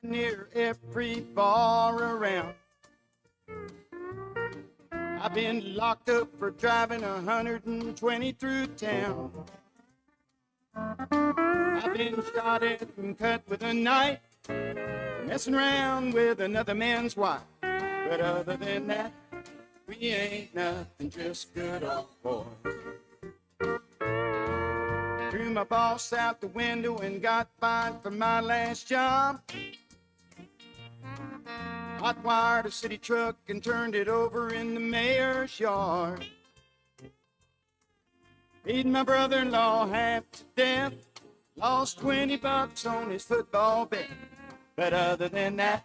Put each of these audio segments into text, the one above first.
near every bar around. I've been locked up for driving 120 through town. I've been shot at and cut with a knife, messing around with another man's wife. But other than that, we ain't nothing, just good old boys. Threw my boss out the window and got fired for my last job. Hot wired a city truck and turned it over in the mayor's yard. Beat my brother-in-law half to death. Lost $20 on his football bet. But other than that,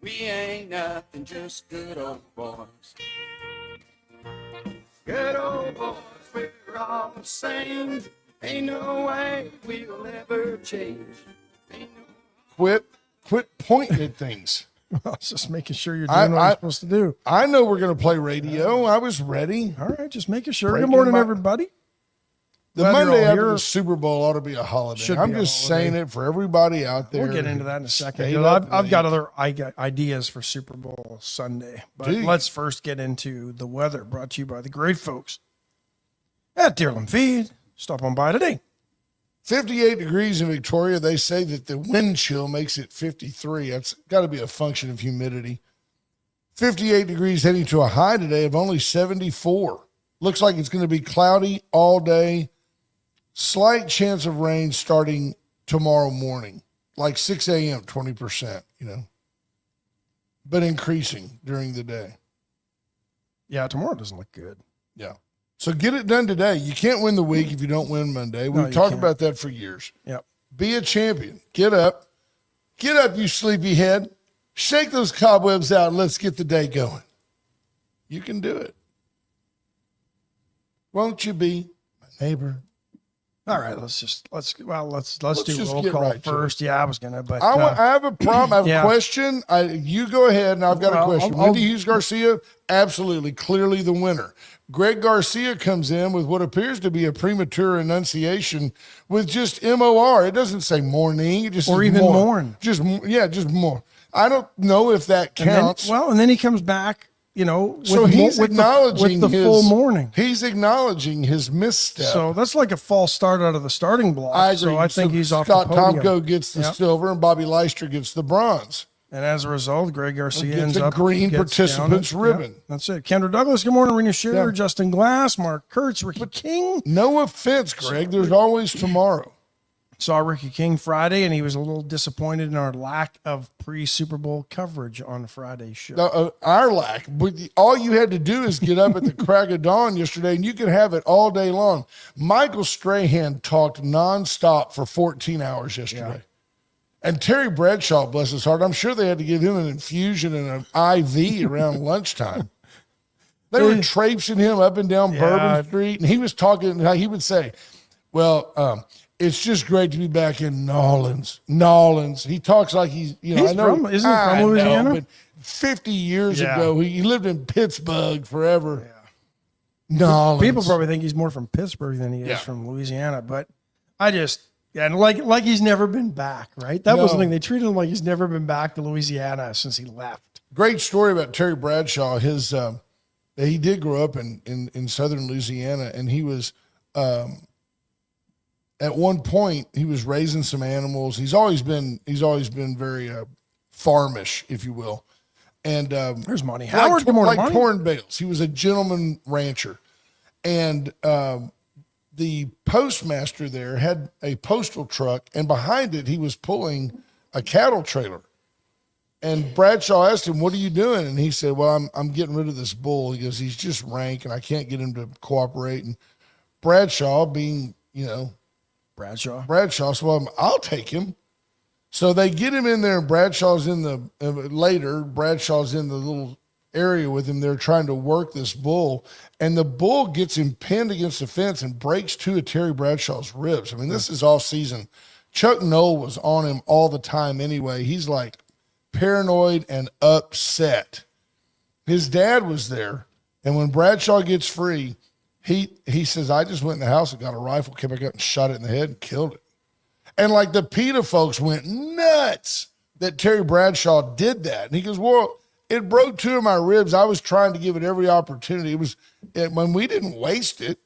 we ain't nothing, just good old boys. Good old boys, we're all the same. Ain't no way we'll ever change. Quit pointing at things. I was just making sure you're doing what you're supposed to do. I know we're going to play radio. I was ready. All right, just making sure. Good morning, everybody. The Monday after the Super Bowl ought to be a holiday. I'm just saying it for everybody out there. We'll get into that in a second. I've got other ideas for Super Bowl Sunday. But let's first get into the weather, brought to you by the great folks at Deerland Feed. Stop on by today. 58 degrees in Victoria. They say that the wind chill makes it 53. That's got to be a function of humidity. 58 degrees heading to a high today of only 74. Looks like it's going to be cloudy all day. Slight chance of rain starting tomorrow morning, like 6 a.m., 20%, but increasing during the day. Yeah, tomorrow doesn't look good. Yeah. So get it done today. You can't win the week if you don't win Monday. We've talked about that for years. Yep. Be a champion. Get up. Get up, you sleepyhead. Shake those cobwebs out and let's get the day going. You can do it. Won't you be my neighbor? All right, let's do roll call first. Yeah, I was gonna, but I have a problem. I have a question. You go ahead, and I've got a question. Wendy Hughes Garcia, absolutely, clearly the winner. Greg Garcia comes in with what appears to be a premature enunciation with just MOR. It doesn't say morning. It just or says even more. mourn. Just more. I don't know if that counts. And then he comes back. So he's acknowledging the full morning. He's acknowledging his misstep. So that's like a false start out of the starting block. I agree. So I think he's off the podium. Scott Tomko gets the silver and Bobby Leister gets the bronze. And as a result, Greg Garcia ends up green participants ribbon. Yeah, that's it. Kendra Douglas, good morning. Rena Shearer, Justin Glass, Mark Kurtz, Ricky King. No offense, Greg. There's always tomorrow. Saw Ricky King Friday, and he was a little disappointed in our lack of pre-Super Bowl coverage on Friday's show. Our lack. But all you had to do is get up at the crack of dawn yesterday, and you could have it all day long. Michael Strahan talked nonstop for 14 hours yesterday. Yeah. And Terry Bradshaw, bless his heart, I'm sure they had to give him an infusion and an IV around lunchtime. They were traipsing him up and down Bourbon Street, and he was talking, he would say, it's just great to be back in Nolens. He talks like he's isn't he from Louisiana? But 50 years ago, he lived in Pittsburgh forever. Yeah. Nolens. People probably think he's more from Pittsburgh than he is from Louisiana, but I just, like he's never been back, right? That was the thing. They treated him like he's never been back to Louisiana since he left. Great story about Terry Bradshaw. He did grow up in southern Louisiana, and he was at one point, he was raising some animals. He's always been very farmish, if you will. And there's Monty Howard. Like Torrin Bales. He was a gentleman rancher. And the postmaster there had a postal truck, and behind it he was pulling a cattle trailer. And Bradshaw asked him, "What are you doing?" And he said, "Well, I'm getting rid of this bull." He goes, "He's just rank, and I can't get him to cooperate." And Bradshaw, being Bradshaw, so I'll take him. So they get him in there, and Bradshaw's in the little area with him. They're trying to work this bull, and the bull gets him pinned against the fence and breaks two of Terry Bradshaw's ribs. I mean, this is all season. Chuck Noll was on him all the time anyway. He's like paranoid and upset. His dad was there, and when Bradshaw gets free, he says, "I just went in the house and got a rifle, came back out and shot it in the head and killed it." And like the PETA folks went nuts. that Terry Bradshaw did that. And he goes, well, it broke 2 of my ribs. I was trying to give it every opportunity. When we didn't waste it,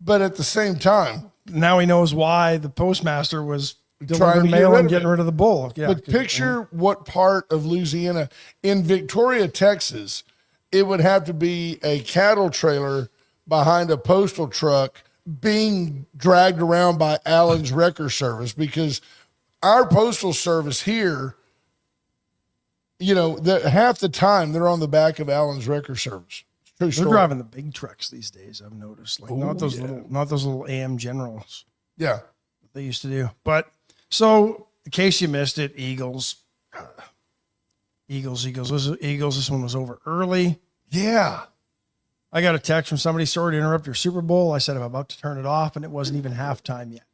but at the same time. Now he knows why the postmaster was delivering mail and getting rid of the bull. Yeah, but picture what part of Louisiana. In Victoria, Texas, it would have to be a cattle trailer behind a postal truck being dragged around by Allen's Wrecker Service, because our postal service here, half the time they're on the back of Allen's Wrecker Service. They're driving the big trucks these days, I've noticed. Not those little AM Generals. Yeah. They used to do. But so in case you missed it, Eagles. Eagles. This one was over early. Yeah. I got a text from somebody, sorry to interrupt your Super Bowl. I said I'm about to turn it off, and it wasn't even halftime yet.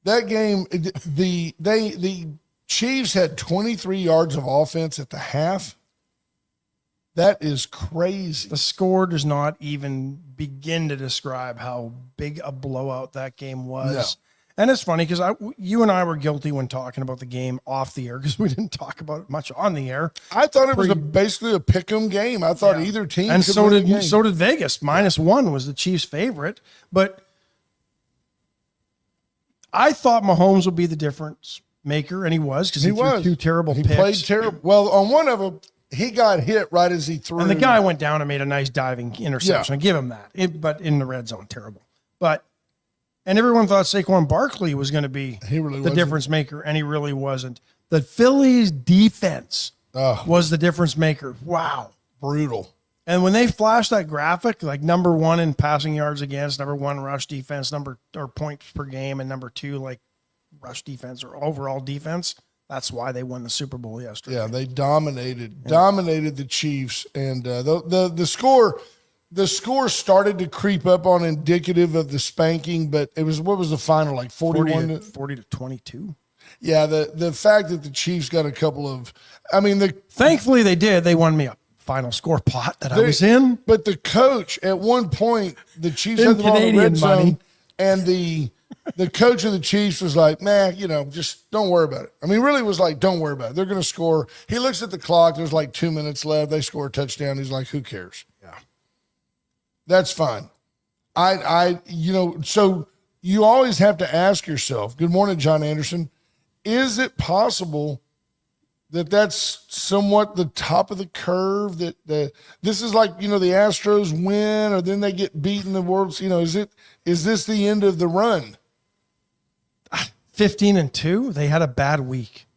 That game, the Chiefs had 23 yards of offense at the half. That is crazy. The score does not even begin to describe how big a blowout that game was. No. And it's funny because you and I were guilty when talking about the game off the air because we didn't talk about it much on the air. I thought it was basically a pick'em game. I thought either team and could so win did the game. So did Vegas. -1 was the Chiefs' favorite, but I thought Mahomes would be the difference maker, and he was because he threw 2 terrible picks. He played terrible. Well, on one of them, he got hit right as he threw. And the guy went down and made a nice diving interception. I give him that. But in the red zone, terrible. And everyone thought Saquon Barkley was going to be the difference maker, and he really wasn't. The Phillies' defense was the difference maker. Wow. Brutal. And when they flashed that graphic, like number 1 in passing yards against, number 1 rush defense, or points per game, and number 2 like rush defense or overall defense, that's why they won the Super Bowl yesterday. Yeah, they dominated the Chiefs, and the score started to creep up on indicative of the spanking, but it was, what was the final, like 41 40 to 22. Yeah, the fact that the Chiefs got a couple of, thankfully they did. They won me a final score pot that I was in. But the coach, at one point, the Chiefs had the ball in the red zone, and the coach of the Chiefs was like, just don't worry about it. Really was like, don't worry about it. They're going to score. He looks at the clock. There's like 2 minutes left. They score a touchdown. He's like, who cares? Yeah. That's fine. So you always have to ask yourself, good morning, John Anderson, is it possible that that's somewhat the top of the curve, that this is like, the Astros win or then they get beaten the World, is this the end of the run? 15-2, they had a bad week.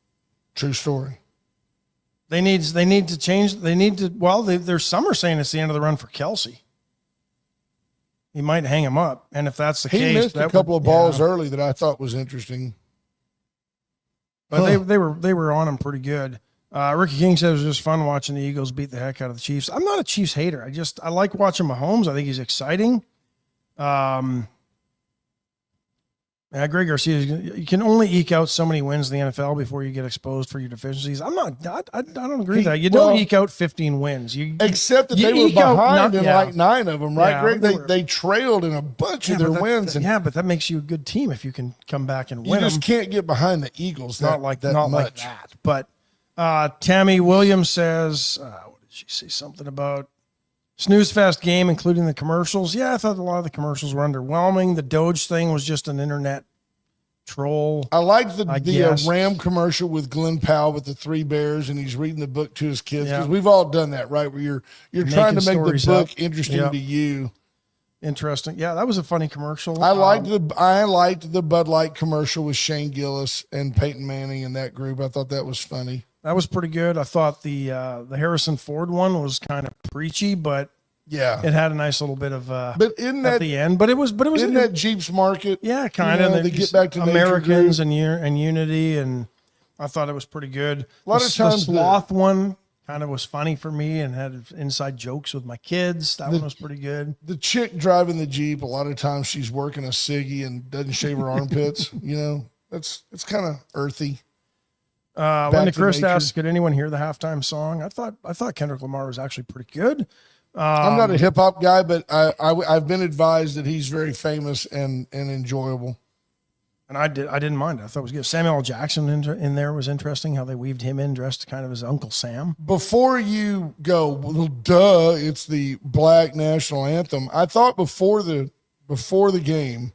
True story. They need to change. There's some are saying it's the end of the run for Kelsey. He might hang him up. And if that's the case, he missed a couple of balls early that I thought was interesting. But they were on him pretty good. Ricky King says it was just fun watching the Eagles beat the heck out of the Chiefs. I'm not a Chiefs hater. I like watching Mahomes. I think he's exciting. Greg Garcia, you can only eke out so many wins in the NFL before you get exposed for your deficiencies. I don't agree with that. You don't eke out 15 wins. Except that they were behind in like 9 of them, right, yeah, Greg? They trailed in a bunch of their wins. But that makes you a good team if you can come back and win. You just can't get behind the Eagles not like that. But Tammy Williams says, what did she say? Something about snooze fest game, including the commercials. Yeah, I thought a lot of the commercials were underwhelming. The Doge thing was just an internet troll. I liked the Ram commercial with Glenn Powell with the 3 bears, and he's reading the book to his kids. Because we've all done that, right? Where you're trying to make the book interesting to you. Interesting. Yeah, that was a funny commercial. I liked the Bud Light commercial with Shane Gillis and Peyton Manning and that group. I thought that was funny. That was pretty good. I thought the Harrison Ford one was kind of preachy, but yeah, it had a nice little bit of at the end. But it was in that Jeeps market. Yeah, kind of. They get back to Americans and unity, and I thought it was pretty good. A lot of times the sloth one kind of was funny for me and had inside jokes with my kids. That one was pretty good. The chick driving the Jeep, a lot of times she's working a ciggy and doesn't shave her armpits. It's kind of earthy. Linda Chris asks, could anyone hear the halftime song? I thought Kendrick Lamar was actually pretty good. I'm not a hip hop guy, but I've been advised that he's very famous and enjoyable. And I didn't mind it. I thought it was good. Samuel L. Jackson in there was interesting, how they weaved him in dressed kind of as Uncle Sam. Before you go, well, duh, it's the Black National Anthem. I thought before the game,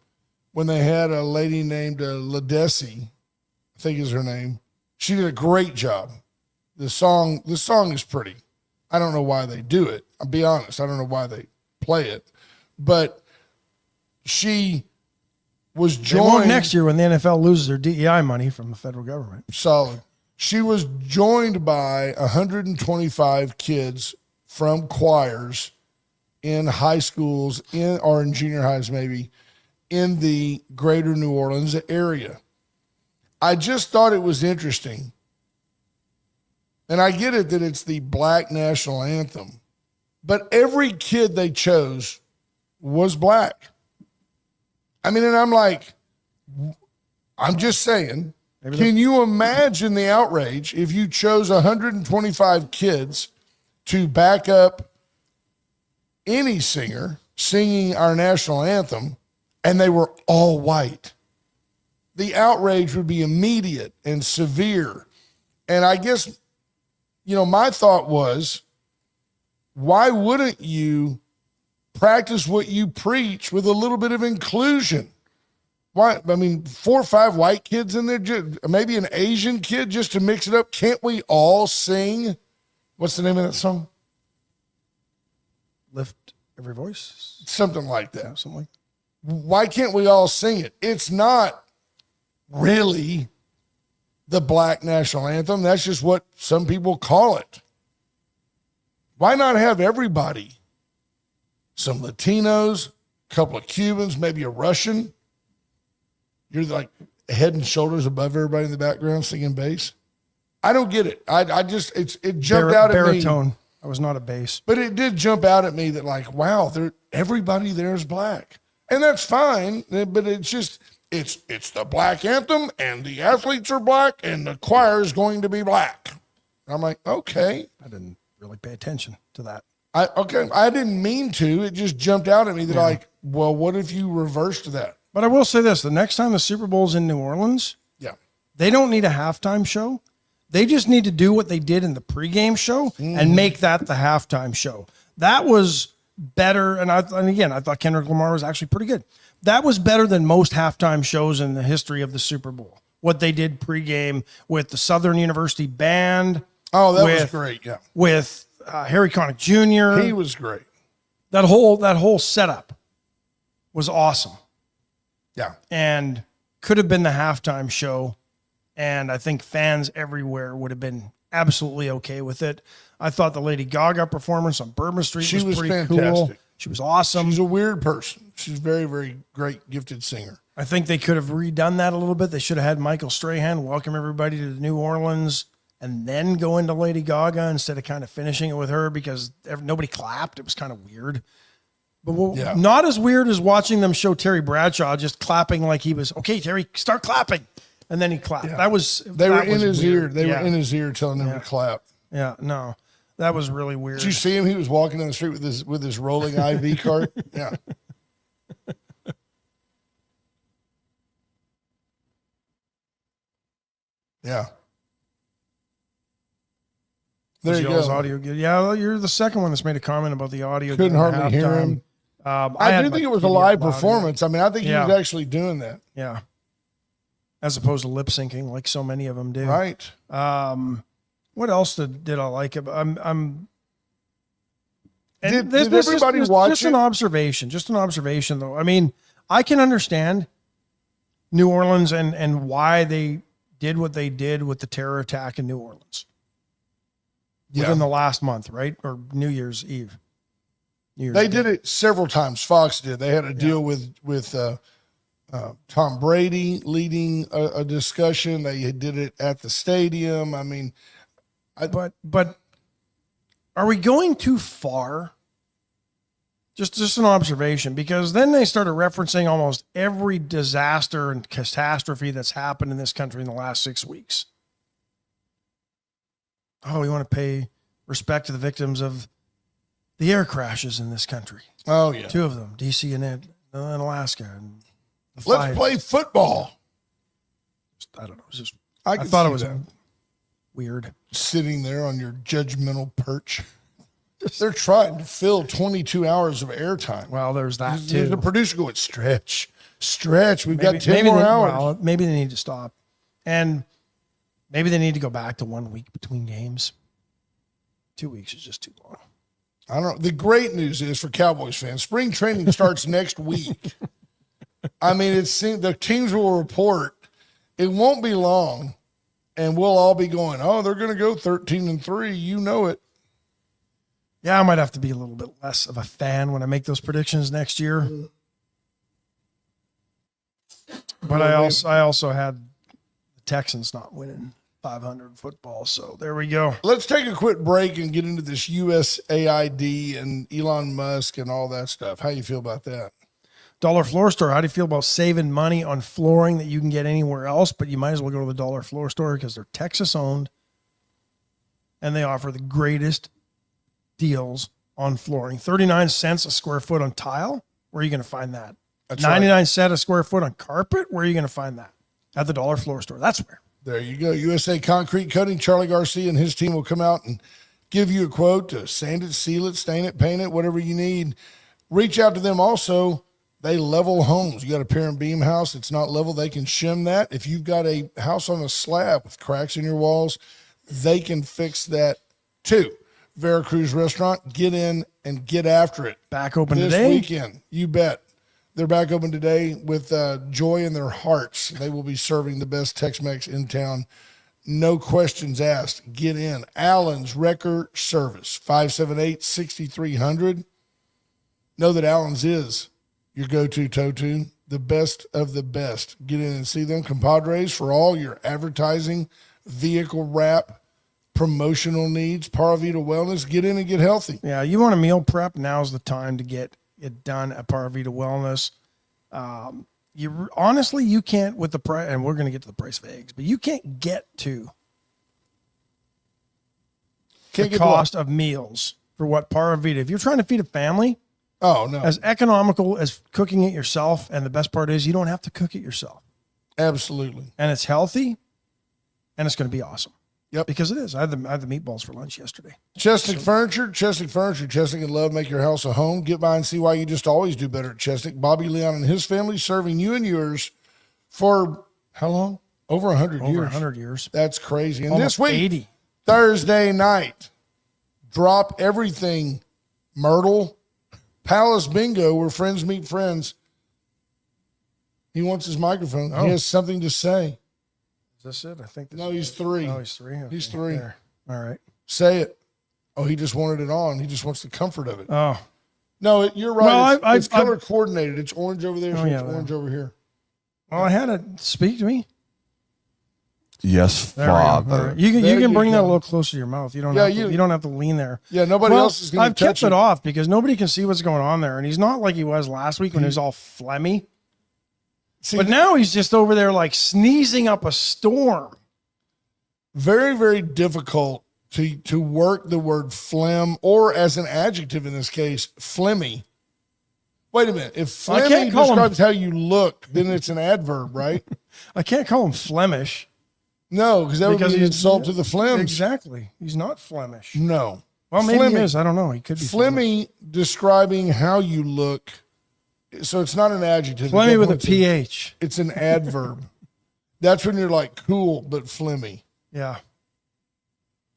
when they had a lady named Ledesi, I think is her name, she did a great job. The song is pretty. I don't know why they do it. I'll be honest. I don't know why they play it. But she was joined. They won't next year when the NFL loses their DEI money from the federal government. Solid. She was joined by 125 kids from choirs in high schools, or in junior highs maybe, in the greater New Orleans area. I just thought it was interesting. And I get it that it's the Black National Anthem, but every kid they chose was black. I mean, and I'm like, I'm just saying, can you imagine the outrage if you chose 125 kids to back up any singer singing our national anthem and they were all white? The outrage would be immediate and severe. And I guess, my thought was, why wouldn't you practice what you preach with a little bit of inclusion? Why? I mean, 4 or 5 white kids in there, maybe an Asian kid just to mix it up. Can't we all sing? What's the name of that song? Lift Every Voice? Something like that. Yeah, something like that. Why can't we all sing it? It's not really the Black National Anthem. That's just what some people call it. Why not have everybody? Some Latinos, a couple of Cubans, maybe a Russian. You're like head and shoulders above everybody in the background singing bass. I don't get it. It jumped out at me. Baritone. I was not a bass. But it did jump out at me that like, wow, everybody there is black. And that's fine, but it's just, it's the black anthem and the athletes are black and the choir is going to be black. I'm like, okay. I didn't really pay attention to that. I didn't mean to. It just jumped out at me that like, well, what if you reversed that? But I will say this, the next time the Super Bowl's in New Orleans, they don't need a halftime show. They just need to do what they did in the pregame show and make that the halftime show. That was better. And again, I thought Kendrick Lamar was actually pretty good. That was better than most halftime shows in the history of the Super Bowl. What they did pregame with the Southern University Band. Oh, that was great. Yeah. With Harry Connick Jr. He was great. That whole setup was awesome. Yeah. And could have been the halftime show. And I think fans everywhere would have been absolutely okay with it. I thought the Lady Gaga performance on Bourbon Street was pretty fantastic. Cool. She was awesome. She's a weird person. She's a very, very great, gifted singer. I think they could have redone that a little bit. They should have had Michael Strahan welcome everybody to New Orleans and then go into Lady Gaga instead of kind of finishing it with her because nobody clapped. It was kind of weird. But not as weird as watching them show Terry Bradshaw just clapping like he was, okay, Terry, start clapping. And then he clapped. Yeah. They were in his ear. They were in his ear telling him to clap. Yeah, no. That was really weird. Did you see him? He was walking down the street with his rolling IV cart. Yeah. Yeah. There you go. Audio good. Yeah, you're the second one that's made a comment about the audio. Couldn't hardly hear him. I do think it was a live performance. I mean, I think he was actually doing that. Yeah. As opposed to lip syncing, like so many of them do. Right. What else did I like? Did everybody watch just an observation? Just an observation, though. I mean, I can understand New Orleans and why they did what they did with the terror attack in New Orleans within the last month, right? Or New Year's Eve. They did it several times. Fox did. They had a deal with Tom Brady leading a discussion. They did it at the stadium. I mean, but are we going too far? Just an observation, because then they started referencing almost every disaster and catastrophe that's happened in this country in the last 6 weeks. Oh, we want to pay respect to the victims of the air crashes in this country. Oh, yeah. 2 of them, DC and Alaska. And let's play football. I don't know. It was just, I I thought see it was that. weird. Sitting there on your judgmental perch. They're trying to fill 22 hours of airtime. Well, there's that There's too. the producer going, stretch. We've got 10 maybe more hours. Well, maybe they need to stop. And maybe they need to go back to 1 week between games. 2 weeks is just too long. I don't know. The great news is for Cowboys fans, spring training starts next week. I mean, the teams will report. It won't be long, and we'll all be going, oh, they're going to go 13-3. You know it. Yeah, I might have to be a little bit less of a fan when I make those predictions next year. But I also had the Texans not winning 500 football, so there we go. Let's take a quick break and get into this USAID and Elon Musk and all that stuff. How you feel about that? Dollar Floor Store, how do you feel about saving money on flooring that you can get anywhere else, but you might as well go to the Dollar Floor Store because they're Texas-owned, and they offer the greatest deals on flooring. 39 cents a square foot on tile. Where are you going to find that? That's 99 cents a square foot on carpet. Where are you going to find that? At the Dollar Floor Store. That's where. There you go. USA Concrete Coating. Charlie Garcia and his team will come out and give you a quote to sand it, seal it, stain it, paint it, whatever you need. Reach out to them also. They level homes. You got a pier and beam house. It's not level. They can shim that. If you've got a house on a slab with cracks in your walls, they can fix that too. Veracruz Restaurant, get in and get after it. Back open this today? weekend. You bet. They're back open today with joy in their hearts. They will be serving the best Tex-Mex in town. No questions asked. Get in. Allen's Wrecker Service, 578-6300. Know that Allen's is your go-to tow tune, the best of the best. Get in and see them. Compadres, for all your advertising, vehicle wrap, promotional needs, Paravita Wellness, get in and get healthy. Yeah, you want a meal prep, now's the time to get it done at Paravita Wellness. Honestly, you can't with the price, and we're going to get to the price of eggs, but you can't get to the cost of meals for what Paravita. If you're trying to feed a family, oh no, as economical as cooking it yourself, and the best part is you don't have to cook it yourself. Absolutely. And it's healthy, and it's going to be awesome. Yep. Because it is. I had the meatballs for lunch yesterday. Chesnick Furniture. Chesnick and Love make your house a home. Get by and see why you just always do better at Chesnick. Bobby Leon and his family serving you and yours for how long? Over 100 years. Over 100 years. That's crazy. And Almost this week, 80. Thursday night, drop everything. Myrtle, Palace Bingo, where friends meet friends. He wants his microphone. Oh. He has something to say. Is this it? I think this No, is he's it. three. Oh, he's three? Okay. He's three. There. All right. Say it. Oh, he just wanted it on. He just wants the comfort of it. Oh. No, you're right. No, it's color coordinated. It's orange over there, so yeah, it's orange over here. Well, I had it speak to me. Yes, There we go. All Father. right. You There can you bring that go. a little closer to your mouth. You don't Yeah, have to, you don't have to lean there. Yeah, nobody Well, else is going I've to touch kept it off because nobody can see what's going on there, and he's not like he was last week when he was all phlegmy. See, But now he's just over there like sneezing up a storm. very, very difficult to work the word phlegm, or as an adjective in this case, phlegmy. Wait a minute. If I phlegmy can't call him- describes how you look, then it's an adverb, right? I can't call him Flemish. No, because that would be an he's- insult to the phlegms. Exactly. He's not Flemish. No. Well, maybe Phlegmy. he is. I don't know. He could be Flemish. Phlegmy describing how you look. So it's not an adjective. Phlegmy with a It's PH. It's an adverb. That's when you're like cool, but phlegmy. Yeah.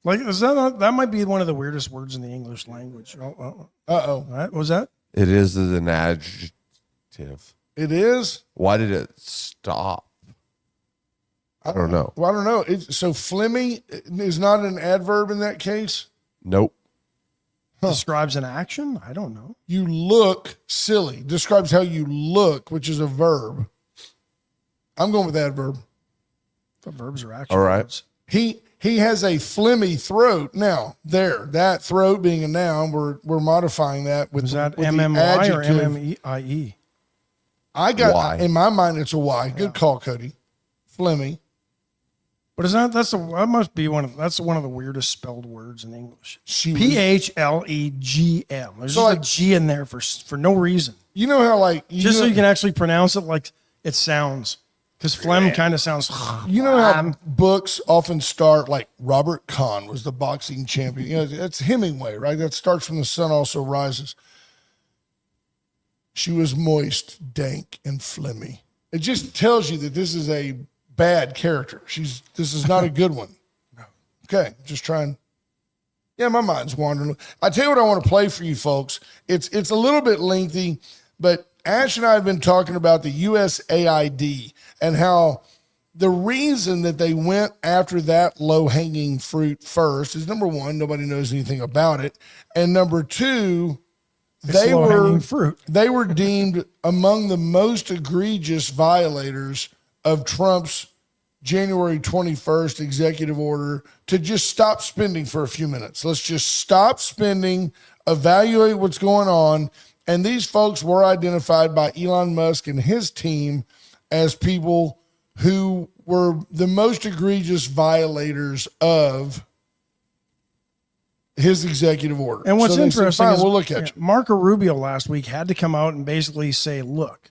Like, is that might be one of the weirdest words in the English language. Uh-oh. What was that? It is an adjective. It is? Why did it stop? I don't know. Well, I don't know. So phlegmy is not an adverb in that case? Nope. Describes an action? I don't know. You look silly. Describes how you look, which is a verb. I'm going with adverb. But verbs are action All right. words. He has a phlegmy throat. Now, that throat being a noun, we're modifying that with Is that with the MMY or adjective. MMIE? I got Y. in my mind it's a Y. Good call, Cody. Phlegmy. But is that must be that's one of the weirdest spelled words in English. She was- PHLEGM. There's So just a G in there for no reason. You know how like Just so you can actually pronounce it like it sounds. Because phlegm kind of sounds. You know how books often start like Robert Kahn was the boxing champion. You know, that's Hemingway, right? That starts from the sun also rises. She was moist, dank, and phlegmy. It just tells you that this is a bad character. This is not a good one. Okay, just trying. Yeah, my mind's wandering. I tell you what I want to play for you folks. It's a little bit lengthy, but Ash and I have been talking about the USAID and how the reason that they went after that low-hanging fruit first is, number one, nobody knows anything about it. And number two, they were deemed among the most egregious violators of Trump's January 21st executive order to just stop spending for a few minutes. Let's just stop spending, evaluate what's going on. And these folks were identified by Elon Musk and his team as people who were the most egregious violators of his executive order. And what's interesting is we'll look at you. Marco Rubio last week had to come out and basically say, look,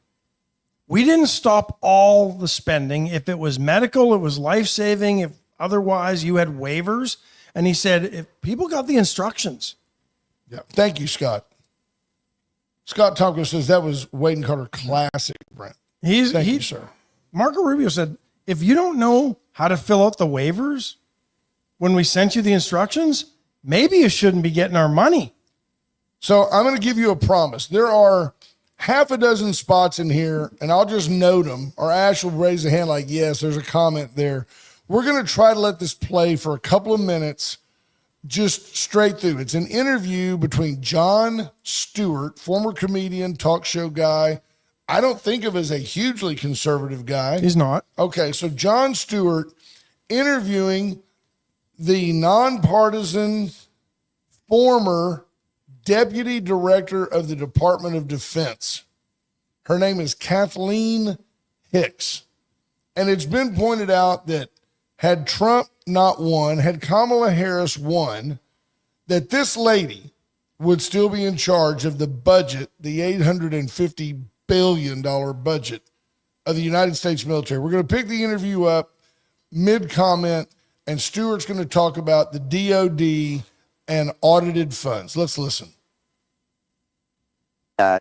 we didn't stop all the spending. If it was medical, it was life-saving. If otherwise, you had waivers. And he said, if people got the instructions. Yeah. Thank you, Scott. Scott Tompkins says that was Wade and Carter classic, Brent. Thank you, sir. Marco Rubio said, if you don't know how to fill out the waivers when we sent you the instructions, maybe you shouldn't be getting our money. So I'm going to give you a promise. There are half a dozen spots in here, and I'll just note them, or Ash will raise a hand like, yes, there's a comment there. We're going to try to let this play for a couple of minutes, just straight through. It's an interview between Jon Stewart, former comedian, talk show guy. I don't think of as a hugely conservative guy. He's not. Okay, so Jon Stewart interviewing the nonpartisan former deputy director of the Department of Defense. Her name is Kathleen Hicks. And it's been pointed out that had Trump not won, had Kamala Harris won, that this lady would still be in charge of the budget, the $850 billion budget of the United States military. We're going to pick the interview up mid-comment, and Stewart's going to talk about the DOD and audited funds. Let's listen. The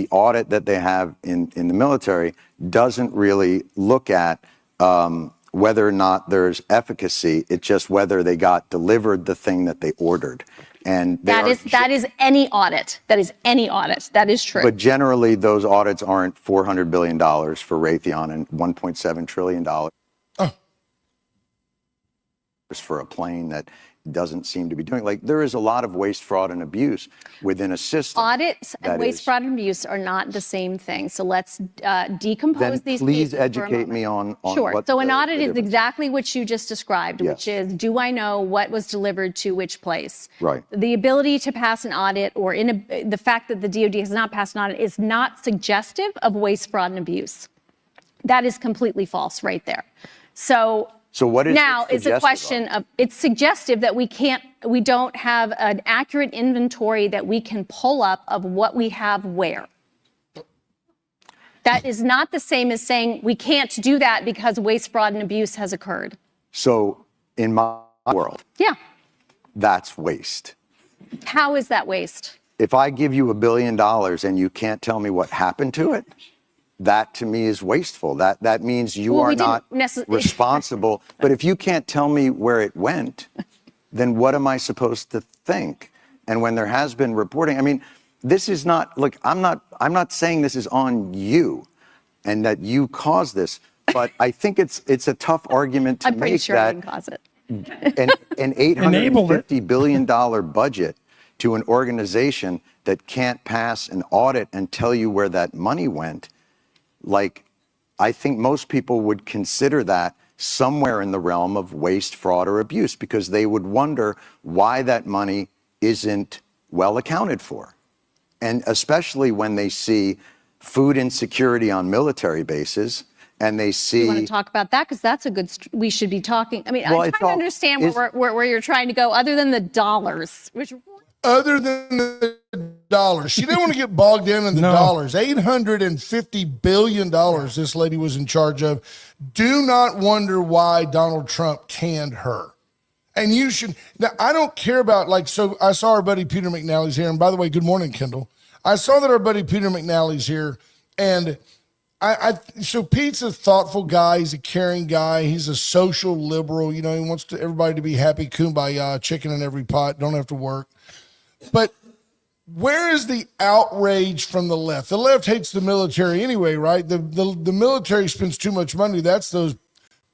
audit that they have in the military doesn't really look at whether or not there's efficacy. It's just whether they got delivered the thing that they ordered. And that is any audit. That is any audit. That is true. But generally, those audits aren't $400 billion for Raytheon and $1.7 trillion for a plane that doesn't seem to be doing. Like, there is a lot of waste, fraud, and abuse within a system. Audits and waste, fraud, and abuse are not the same thing. So let's decompose then these. Please educate me on sure. What so an audit is exactly what you just described, yes. which is, do I know what was delivered to which place? Right. The ability to pass an audit, or the fact that the DOD has not passed an audit, is not suggestive of waste, fraud, and abuse. That is completely false right there. So what is now it's a question of, it's suggestive that we don't have an accurate inventory that we can pull up of what we have where. That is not the same as saying we can't do that because waste, fraud, and abuse has occurred. So in my world, yeah, that's waste. How is that waste? If I give you $1 billion and you can't tell me what happened to it, that to me is wasteful. That means you are not responsible. But if you can't tell me where it went, then what am I supposed to think? And when there has been reporting, I mean, this is not, look, I'm not saying this is on you and that you caused this, but I think it's a tough argument to I'm pretty make sure that I didn't cause it. an $850 billion budget to an organization that can't pass an audit and tell you where that money went. Like, I think most people would consider that somewhere in the realm of waste, fraud, or abuse, because they would wonder why that money isn't well accounted for. And especially when they see food insecurity on military bases, and they see... You want to talk about that? Because that's a good... we should be talking... I mean, well, I'm trying to understand where you're trying to go, other than the dollars. Other than the dollars. She didn't want to get bogged down in the dollars. $850 billion this lady was in charge of. Do not wonder why Donald Trump canned her. And you should, now I don't care about, like, so I saw our buddy Peter McNally's here. And by the way, good morning, Kendall. I saw that our buddy Peter McNally's here. And so Pete's a thoughtful guy. He's a caring guy. He's a social liberal. You know, he wants everybody to be happy, kumbaya, chicken in every pot, don't have to work. But where is the outrage from the left? The left hates the military anyway, right? The military spends too much money. That's those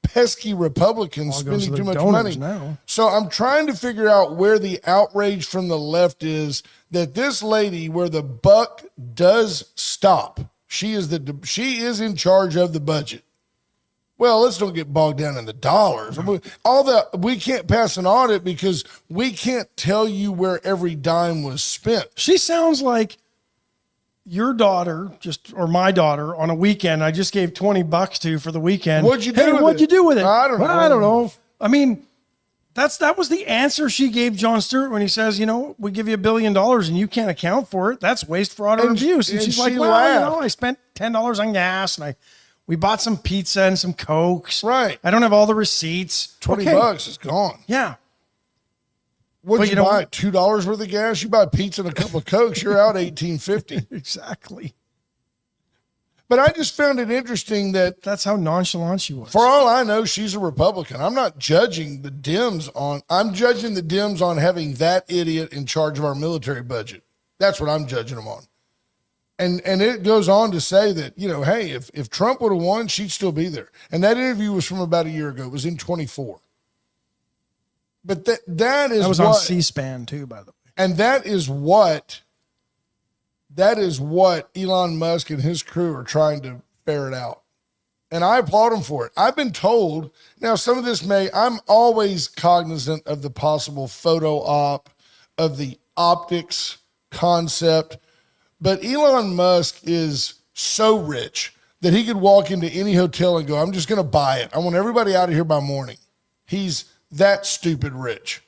pesky Republicans spending too much money. Now. So I'm trying to figure out where the outrage from the left is that this lady, where the buck does stop, she is in charge of the budget. Well, let's don't get bogged down in the dollars. We can't pass an audit because we can't tell you where every dime was spent. She sounds like your daughter, or my daughter, on a weekend I just gave $20 to for the weekend. What'd you do with it? I don't know. I mean, that was the answer she gave Jon Stewart when he says, you know, we give you $1 billion and you can't account for it. That's waste, fraud, or abuse. And she's like, well, you know, I spent $10 on gas and we bought some pizza and some Cokes. Right. I don't have all the receipts. $20 is gone. Yeah. What'd you buy? $2 worth of gas? You buy pizza and a couple of Cokes, you're out $18.50. Exactly. But I just found it interesting that that's how nonchalant she was. For all I know, she's a Republican. I'm not judging the Dems I'm judging the Dems on having that idiot in charge of our military budget. That's what I'm judging them on. And it goes on to say that, you know, hey, if Trump would have won, she'd still be there. And that interview was from about a year ago. It was in 24. But that was on C-SPAN too, by the way. And that is what Elon Musk and his crew are trying to ferret out. And I applaud him for it. I've been told, now some of this I'm always cognizant of the possible photo op, of the optics concept, but Elon Musk is so rich that he could walk into any hotel and go, I'm just going to buy it. I want everybody out of here by morning. He's that stupid rich.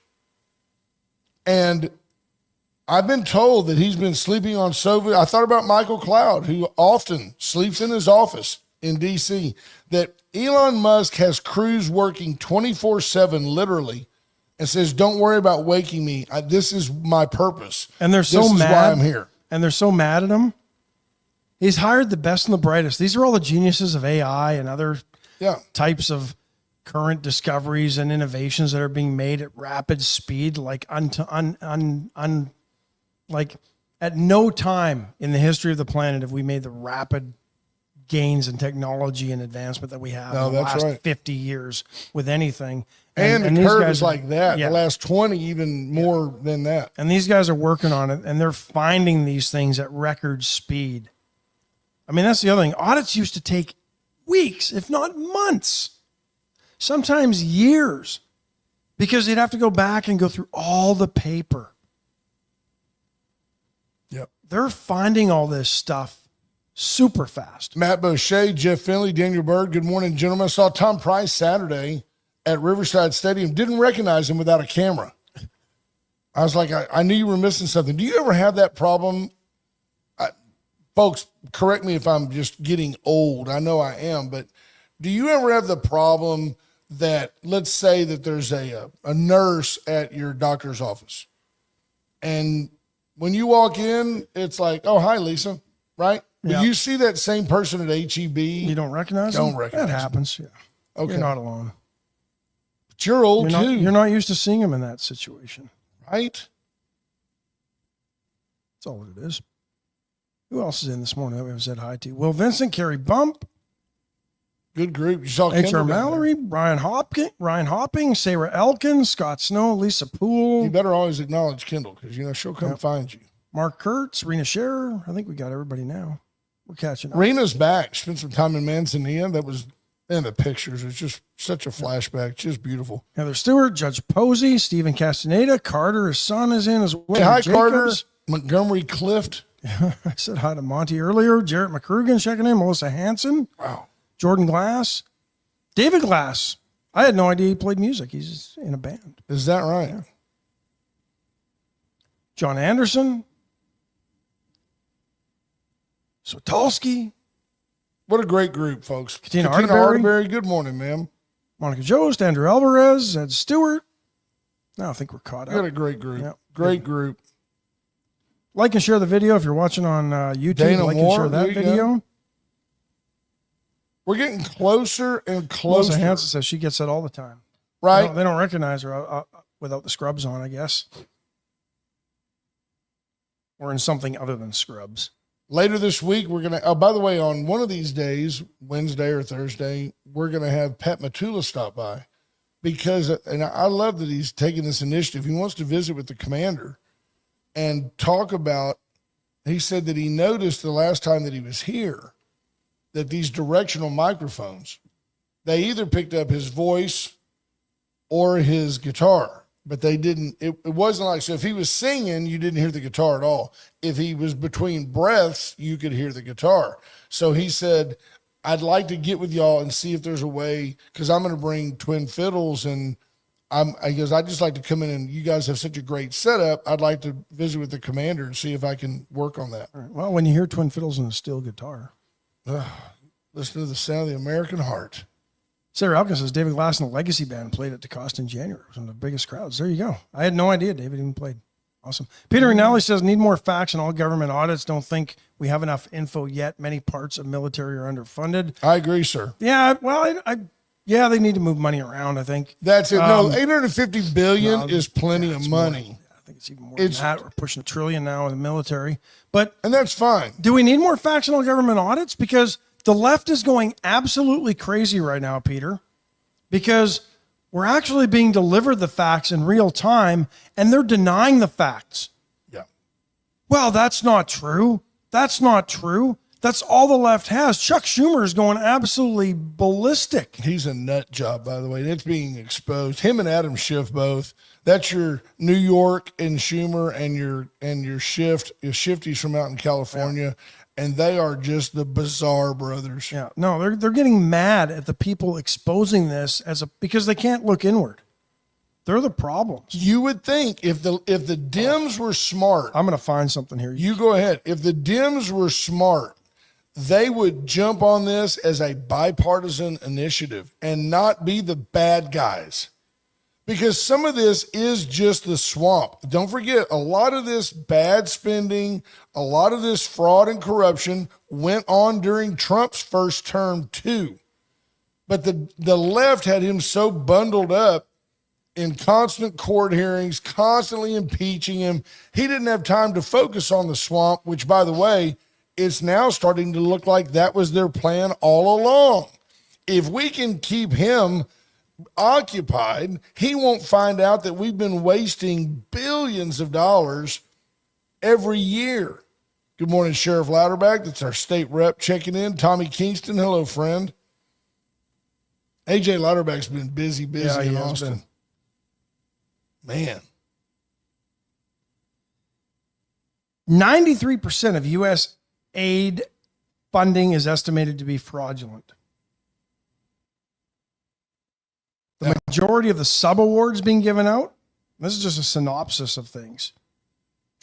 And I've been told that he's been sleeping on sofas. I thought about Michael Cloud, who often sleeps in his office in D.C., that Elon Musk has crews working 24/7 literally and says, don't worry about waking me. This is my purpose. And they're so mad. This is why I'm here. And they're so mad at him. He's hired the best and the brightest. These are all the geniuses of AI and other types of current discoveries and innovations that are being made at rapid speed, like like at no time in the history of the planet have we made the rapid gains in technology and advancement that we have in the last 50 years with anything. And the curve is like that. The last 20, even more than that. And these guys are working on it, and they're finding these things at record speed. I mean, that's the other thing. Audits used to take weeks, if not months, sometimes years, because they'd have to go back and go through all the paper. Yep. They're finding all this stuff super fast. Matt Boucher, Jeff Finley, Daniel Bird, good morning, gentlemen. I saw Tom Price Saturday at Riverside Stadium. Didn't recognize him without a camera. I was like, I knew you were missing something. Do you ever have that problem? Folks, correct me if I'm just getting old. I know I am, but do you ever have the problem that, let's say that there's a nurse at your doctor's office, and when you walk in, it's like, oh, hi, Lisa, right? Yeah. But you see that same person at HEB. You don't recognize them? Recognize that happens, yeah. Okay. You're not alone. But you're old, too. You're not used to seeing them in that situation. Right? That's all it is. Who else is in this morning that we haven't said hi to? Will Vincent, Carrie Bump. Good group. You saw H.R. Mallory, Ryan Hopping, Sarah Elkins, Scott Snow, Lisa Poole. You better always acknowledge Kendall because, you know, she'll come find you. Mark Kurtz, Rena Scherer. I think we got everybody now. We're catching up. Rena's back. She spent some time in Manzanilla. That was, and the pictures. It's just such a flashback. Just beautiful. Heather Stewart, Judge Posey, Stephen Castaneda, Carter, his son is in as well. Hey, hi, Carter. Montgomery Clift. I said hi to Monty earlier. Jarrett McCrugan checking in. Melissa Hanson. Wow. Jordan Glass. David Glass. I had no idea he played music. He's in a band. Is that right? Yeah. John Anderson. Switolski, What a great group, folks. Katina Arterberry. Good morning, ma'am. Monica Jost, Andrew Alvarez, Ed Stewart. No, I think we're caught We got up. a great group. Yep. Great group. Like and share the video if you're watching on YouTube. Dana Like Moore, and share that there you video. We're getting closer and Melissa closer. Hansen says she gets that all the time. Right? They don't recognize her without the scrubs on, I guess. Or in something other than scrubs. Later this week, we're going to, oh, by the way, on one of these days, Wednesday or Thursday, we're going to have Pat Matula stop by because, and I love that he's taking this initiative. He wants to visit with the commander and talk about, he said that he noticed the last time that he was here that these directional microphones, they either picked up his voice or his guitar. But they didn't, it wasn't like, so if he was singing, you didn't hear the guitar at all. If he was between breaths, you could hear the guitar. So he said, I'd like to get with y'all and see if there's a way, because I'm going to bring twin fiddles and I guess I'd just like to come in and you guys have such a great setup. I'd like to visit with the commander and see if I can work on that. All right. Well, when you hear twin fiddles and a steel guitar. Listen to the sound of the American heart. Sarah Elkins says David Glass and the Legacy Band played at DeCosta in January. It was one of the biggest crowds. There you go. I had no idea David even played. Awesome. Peter Rinaldi says need more facts on all government audits. Don't think we have enough info yet. Many parts of military are underfunded. I agree, sir. Yeah, well, yeah, they need to move money around, I think. That's it. No, $850 billion is plenty of money. I think it's even more than that. We're pushing $1 trillion now in the military. But and that's fine. Do we need more facts on all government audits? Because the left is going absolutely crazy right now, Peter, because we're actually being delivered the facts in real time and they're denying the facts. Yeah. Well, that's not true. That's not true. That's all the left has. Chuck Schumer is going absolutely ballistic. He's a nut job, by the way. It's being exposed. Him and Adam Schiff both. That's your New York and Schumer and your shifties from out in California. Yeah. And they are just the bizarre brothers. Yeah. No, they're getting mad at the people exposing this because they can't look inward. They're the problems. You would think if the Dems were smart. I'm going to find something here. You go ahead. If the Dems were smart, they would jump on this as a bipartisan initiative and not be the bad guys. Because some of this is just the swamp. Don't forget, a lot of this bad spending, a lot of this fraud and corruption went on during Trump's first term too. But the left had him so bundled up in constant court hearings, constantly impeaching him. He didn't have time to focus on the swamp, which, by the way, it's now starting to look like that was their plan all along. If we can keep him occupied, he won't find out that we've been wasting billions of dollars every year. Good morning, Sheriff Louderback. That's our state rep checking in. Tommy Kingston, hello, friend. AJ Louderback's been busy in Austin. Man. 93% of U.S. aid funding is estimated to be fraudulent. The majority of the subawards being given out, this is just a synopsis of things,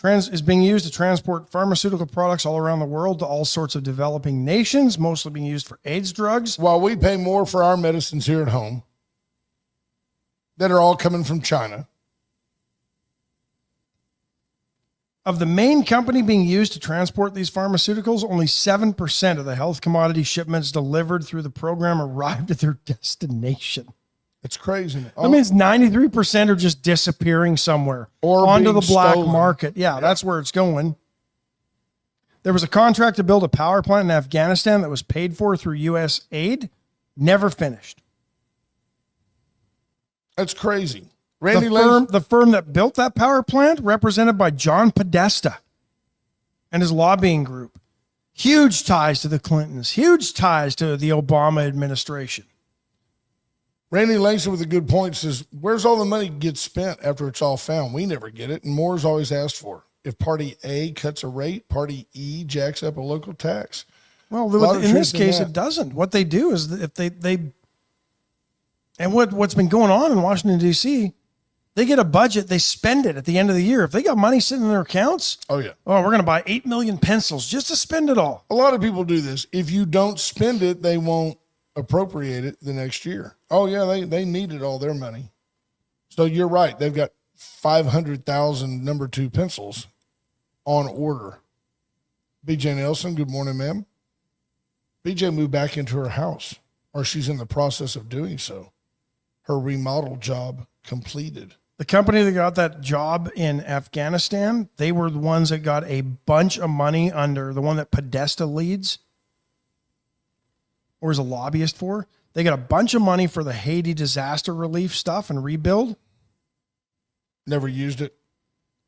is being used to transport pharmaceutical products all around the world to all sorts of developing nations, mostly being used for AIDS drugs. While we pay more for our medicines here at home that are all coming from China. Of the main company being used to transport these pharmaceuticals, only 7% of the health commodity shipments delivered through the program arrived at their destination. It's crazy. That means 93% are just disappearing somewhere or onto the black stolen. market. Yeah, that's where it's going. There was a contract to build a power plant in Afghanistan that was paid for through U.S. aid, never finished. That's crazy. The firm that built that power plant, represented by John Podesta and his lobbying group, huge ties to the Clintons, huge ties to the Obama administration. Randy Langston with a good point says, where's all the money gets spent after it's all found? We never get it, and more is always asked for. If party A cuts a rate, party E jacks up a local tax. Well, in this case, it doesn't. What they do is if they and what's been going on in Washington, D.C., They get a budget, they spend it at the end of the year. If they got money sitting in their accounts, Oh, we're going to buy 8 million pencils just to spend it all. A lot of people do this. If you don't spend it, they won't appropriate it the next year. Oh, yeah, they needed all their money. So you're right. They've got 500,000 number 2 pencils on order. BJ Nelson, good morning, ma'am. BJ moved back into her house, or she's in the process of doing so. Her remodel job completed. The company that got that job in Afghanistan, they were the ones that got a bunch of money under the one that Podesta leads or is a lobbyist for. They got a bunch of money for the Haiti disaster relief stuff and rebuild. Never used it.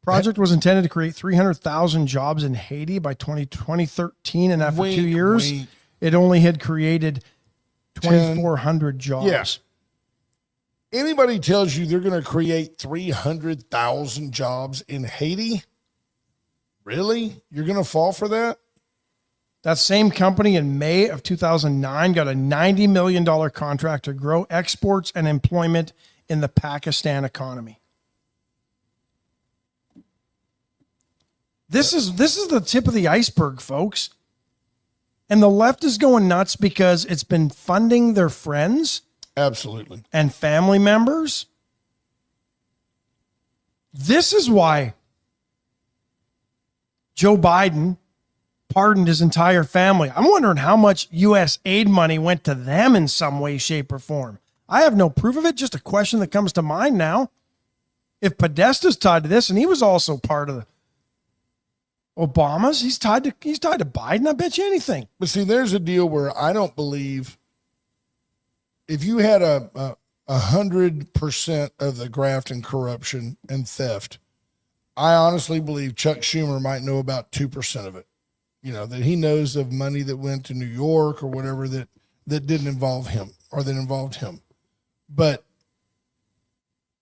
Project was intended to create 300,000 jobs in Haiti by 2013, and after 2 years, it only had created 2,400 jobs. Yes. Anybody tells you they're going to create 300,000 jobs in Haiti? Really? You're going to fall for that? That same company in May of 2009 got a $90 million contract to grow exports and employment in the Pakistan economy. This is the tip of the iceberg, folks. And the left is going nuts because it's been funding their friends. Absolutely. And family members. This is why Joe Biden pardoned his entire family. I'm wondering how much U.S. aid money went to them in some way, shape, or form. I have no proof of it, just a question that comes to mind now. If Podesta's tied to this, and he was also part of the Obama's, he's tied to Biden, I bet you anything. But see, there's a deal where I don't believe if you had a 100% of the graft and corruption and theft, I honestly believe Chuck Schumer might know about 2% of it. You know, that he knows of money that went to New York or whatever that didn't involve him or that involved him. But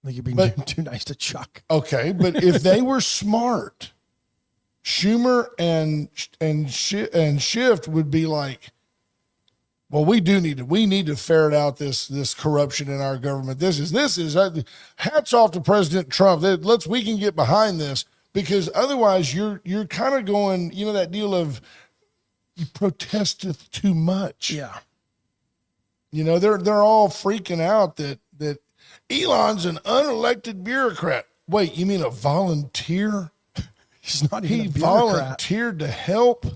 I think you're being too nice to Chuck. Okay, but if they were smart, Schumer and Schiff would be like, well, we need to ferret out this corruption in our government. This is hats off to President Trump. We can get behind this, because otherwise you're kind of going, you know, that deal of you protesteth too much. Yeah. You know, they're all freaking out that Elon's an unelected bureaucrat. Wait, you mean a volunteer? He's not even he a bureaucrat. Volunteered to help.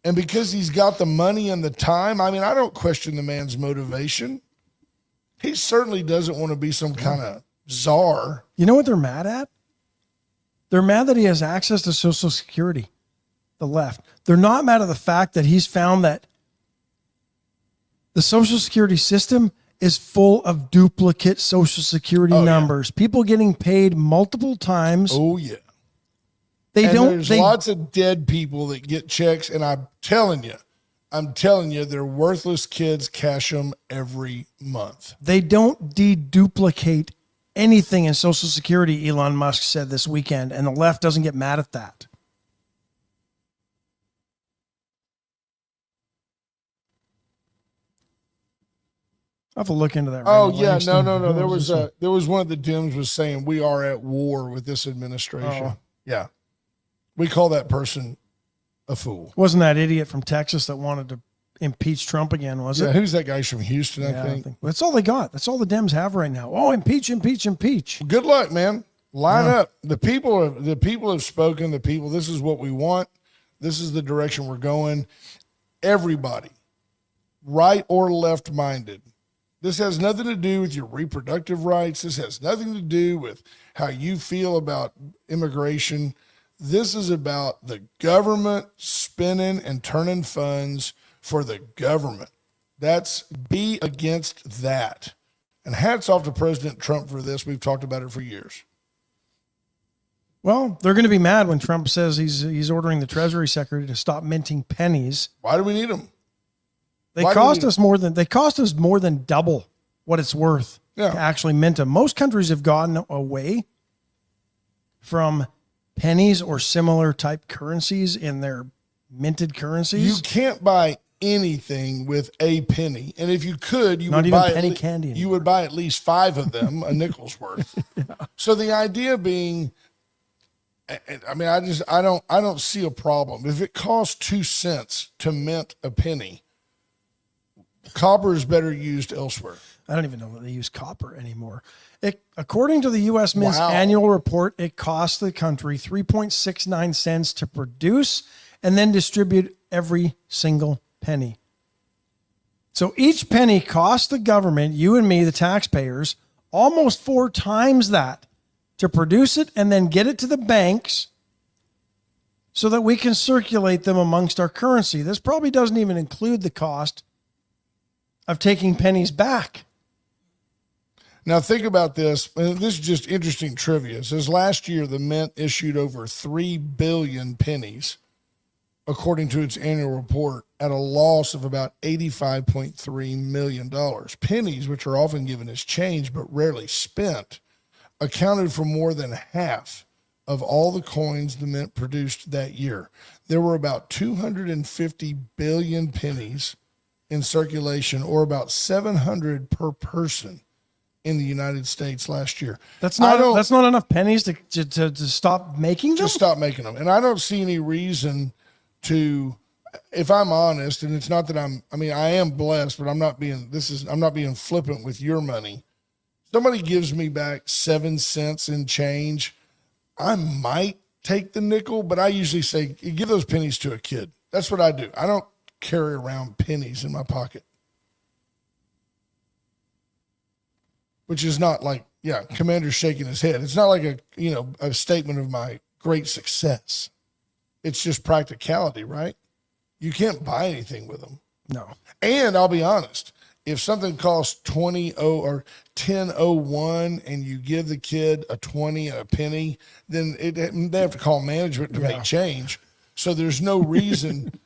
And because he's got the money and the time, I mean, I don't question the man's motivation. He certainly doesn't want to be some kind of czar. You know what they're mad at? They're mad that he has access to Social Security, the left. They're not mad at the fact that he's found that the Social Security system is full of duplicate Social Security numbers. Yeah. People getting paid multiple times. Oh, yeah. There's lots of dead people that get checks, and I'm telling you, they're worthless kids cash them every month. They don't deduplicate anything in Social Security, Elon Musk said this weekend, and the left doesn't get mad at that. I have to look into that. Oh, yeah, no. There was one of the Dems was saying we are at war with this administration. Oh. Yeah. We call that person a fool. Wasn't that idiot from Texas that wanted to impeach Trump again, was it? Yeah, who's that guy from Houston, I think? That's all they got. That's all the Dems have right now. Oh, impeach. Good luck, man. Line up. The people have spoken. This is what we want. This is the direction we're going. Everybody, right or left-minded. This has nothing to do with your reproductive rights. This has nothing to do with how you feel about immigration. This is about the government spending and turning funds for the government. Be against that. And hats off to President Trump for this. We've talked about it for years. Well, they're going to be mad when Trump says he's ordering the Treasury Secretary to stop minting pennies. Why do we need them? They cost us more than double what it's worth to actually mint them. Most countries have gotten away from pennies or similar type currencies in their minted currencies. You can't buy anything with a penny. And if you could, you Not would even buy penny candy you would buy at least 5 of them, a nickel's worth. So the idea being, I mean, I don't see a problem. If it costs 2 cents to mint a penny, copper is better used elsewhere. I don't even know that they use copper anymore. According to the U.S. Mint's Wow. annual report, it costs the country 3.69 cents to produce and then distribute every single penny. So each penny costs the government, you and me, the taxpayers, almost 4 times that to produce it and then get it to the banks so that we can circulate them amongst our currency. This probably doesn't even include the cost of taking pennies back. Now think about this. And this is just interesting trivia. It says last year the mint issued over 3 billion pennies, according to its annual report, at a loss of about $85.3 million. Pennies, which are often given as change but rarely spent, accounted for more than half of all the coins the mint produced that year. There were about 250 billion pennies in circulation, or about 700 per person in the United States last year. That's not enough pennies to stop making them? Just stop making them. And I don't see any reason to, if I'm honest, and it's not that I am blessed, but I'm not being flippant with your money. Somebody gives me back 7 cents in change, I might take the nickel, but I usually say, give those pennies to a kid. That's what I do. I don't carry around pennies in my pocket. Which is not like, Commander's shaking his head. It's not like a statement of my great success. It's just practicality, right? You can't buy anything with them. No. And I'll be honest, if something costs 20 or 10.01 and you give the kid a 20 and a penny, then they have to call management to make change. So there's no reason,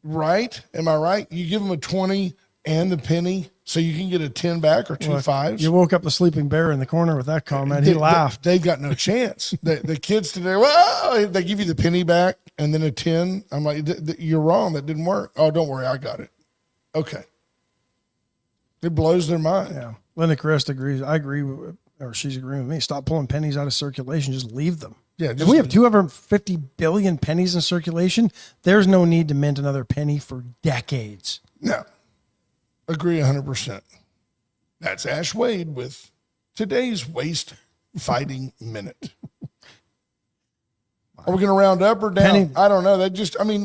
right? Am I right? You give them a 20 and a penny so you can get a 10 back or 2 5s. You woke up the sleeping bear in the corner with that comment. He laughed. They've got no chance. The kids today, well, they give you the penny back and then a 10. I'm like, you're wrong. That didn't work. Oh, don't worry. I got it. Okay. It blows their mind. Yeah. Linda Crest agrees. I agree with, or she's agreeing with me. Stop pulling pennies out of circulation. Just leave them. Yeah. If we have 250 billion pennies in circulation, there's no need to mint another penny for decades. No. Agree 100%. That's Ash Wade with today's Waste Fighting Minute. Are we going to round up or down? I don't know.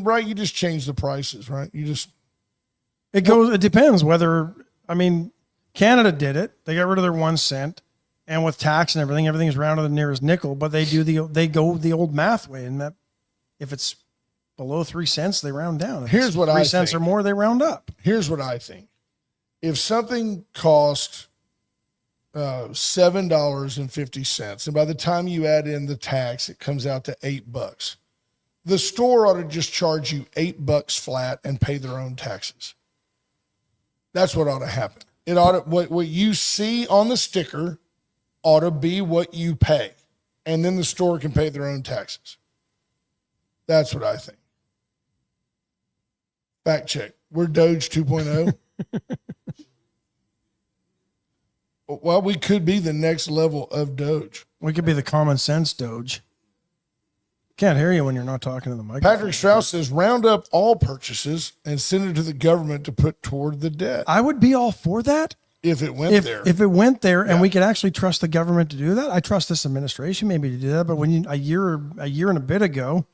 Right, you just change the prices, right? It depends whether, Canada did it. They got rid of their 1 cent, and with tax and everything is rounded to the nearest nickel, but they go the old math way, and that if it's below 3 cents, they round down. If Here's what I think. 3 cents or more, they round up. Here's what I think. If something costs $7.50, and by the time you add in the tax, it comes out to $8, the store ought to just charge you $8 flat and pay their own taxes. That's what ought to happen. It ought to, what you see on the sticker ought to be what you pay, and then the store can pay their own taxes. That's what I think. Fact check. We're Doge 2.0. Well, we could be the next level of Doge. We could be the common sense Doge. Can't hear you when you're not talking to the microphone. Patrick Strauss says, round up all purchases and send it to the government to put toward the debt. I would be all for that. If it went there. If it went there and we could actually trust the government to do that. I trust this administration maybe to do that. But when a year and a bit ago,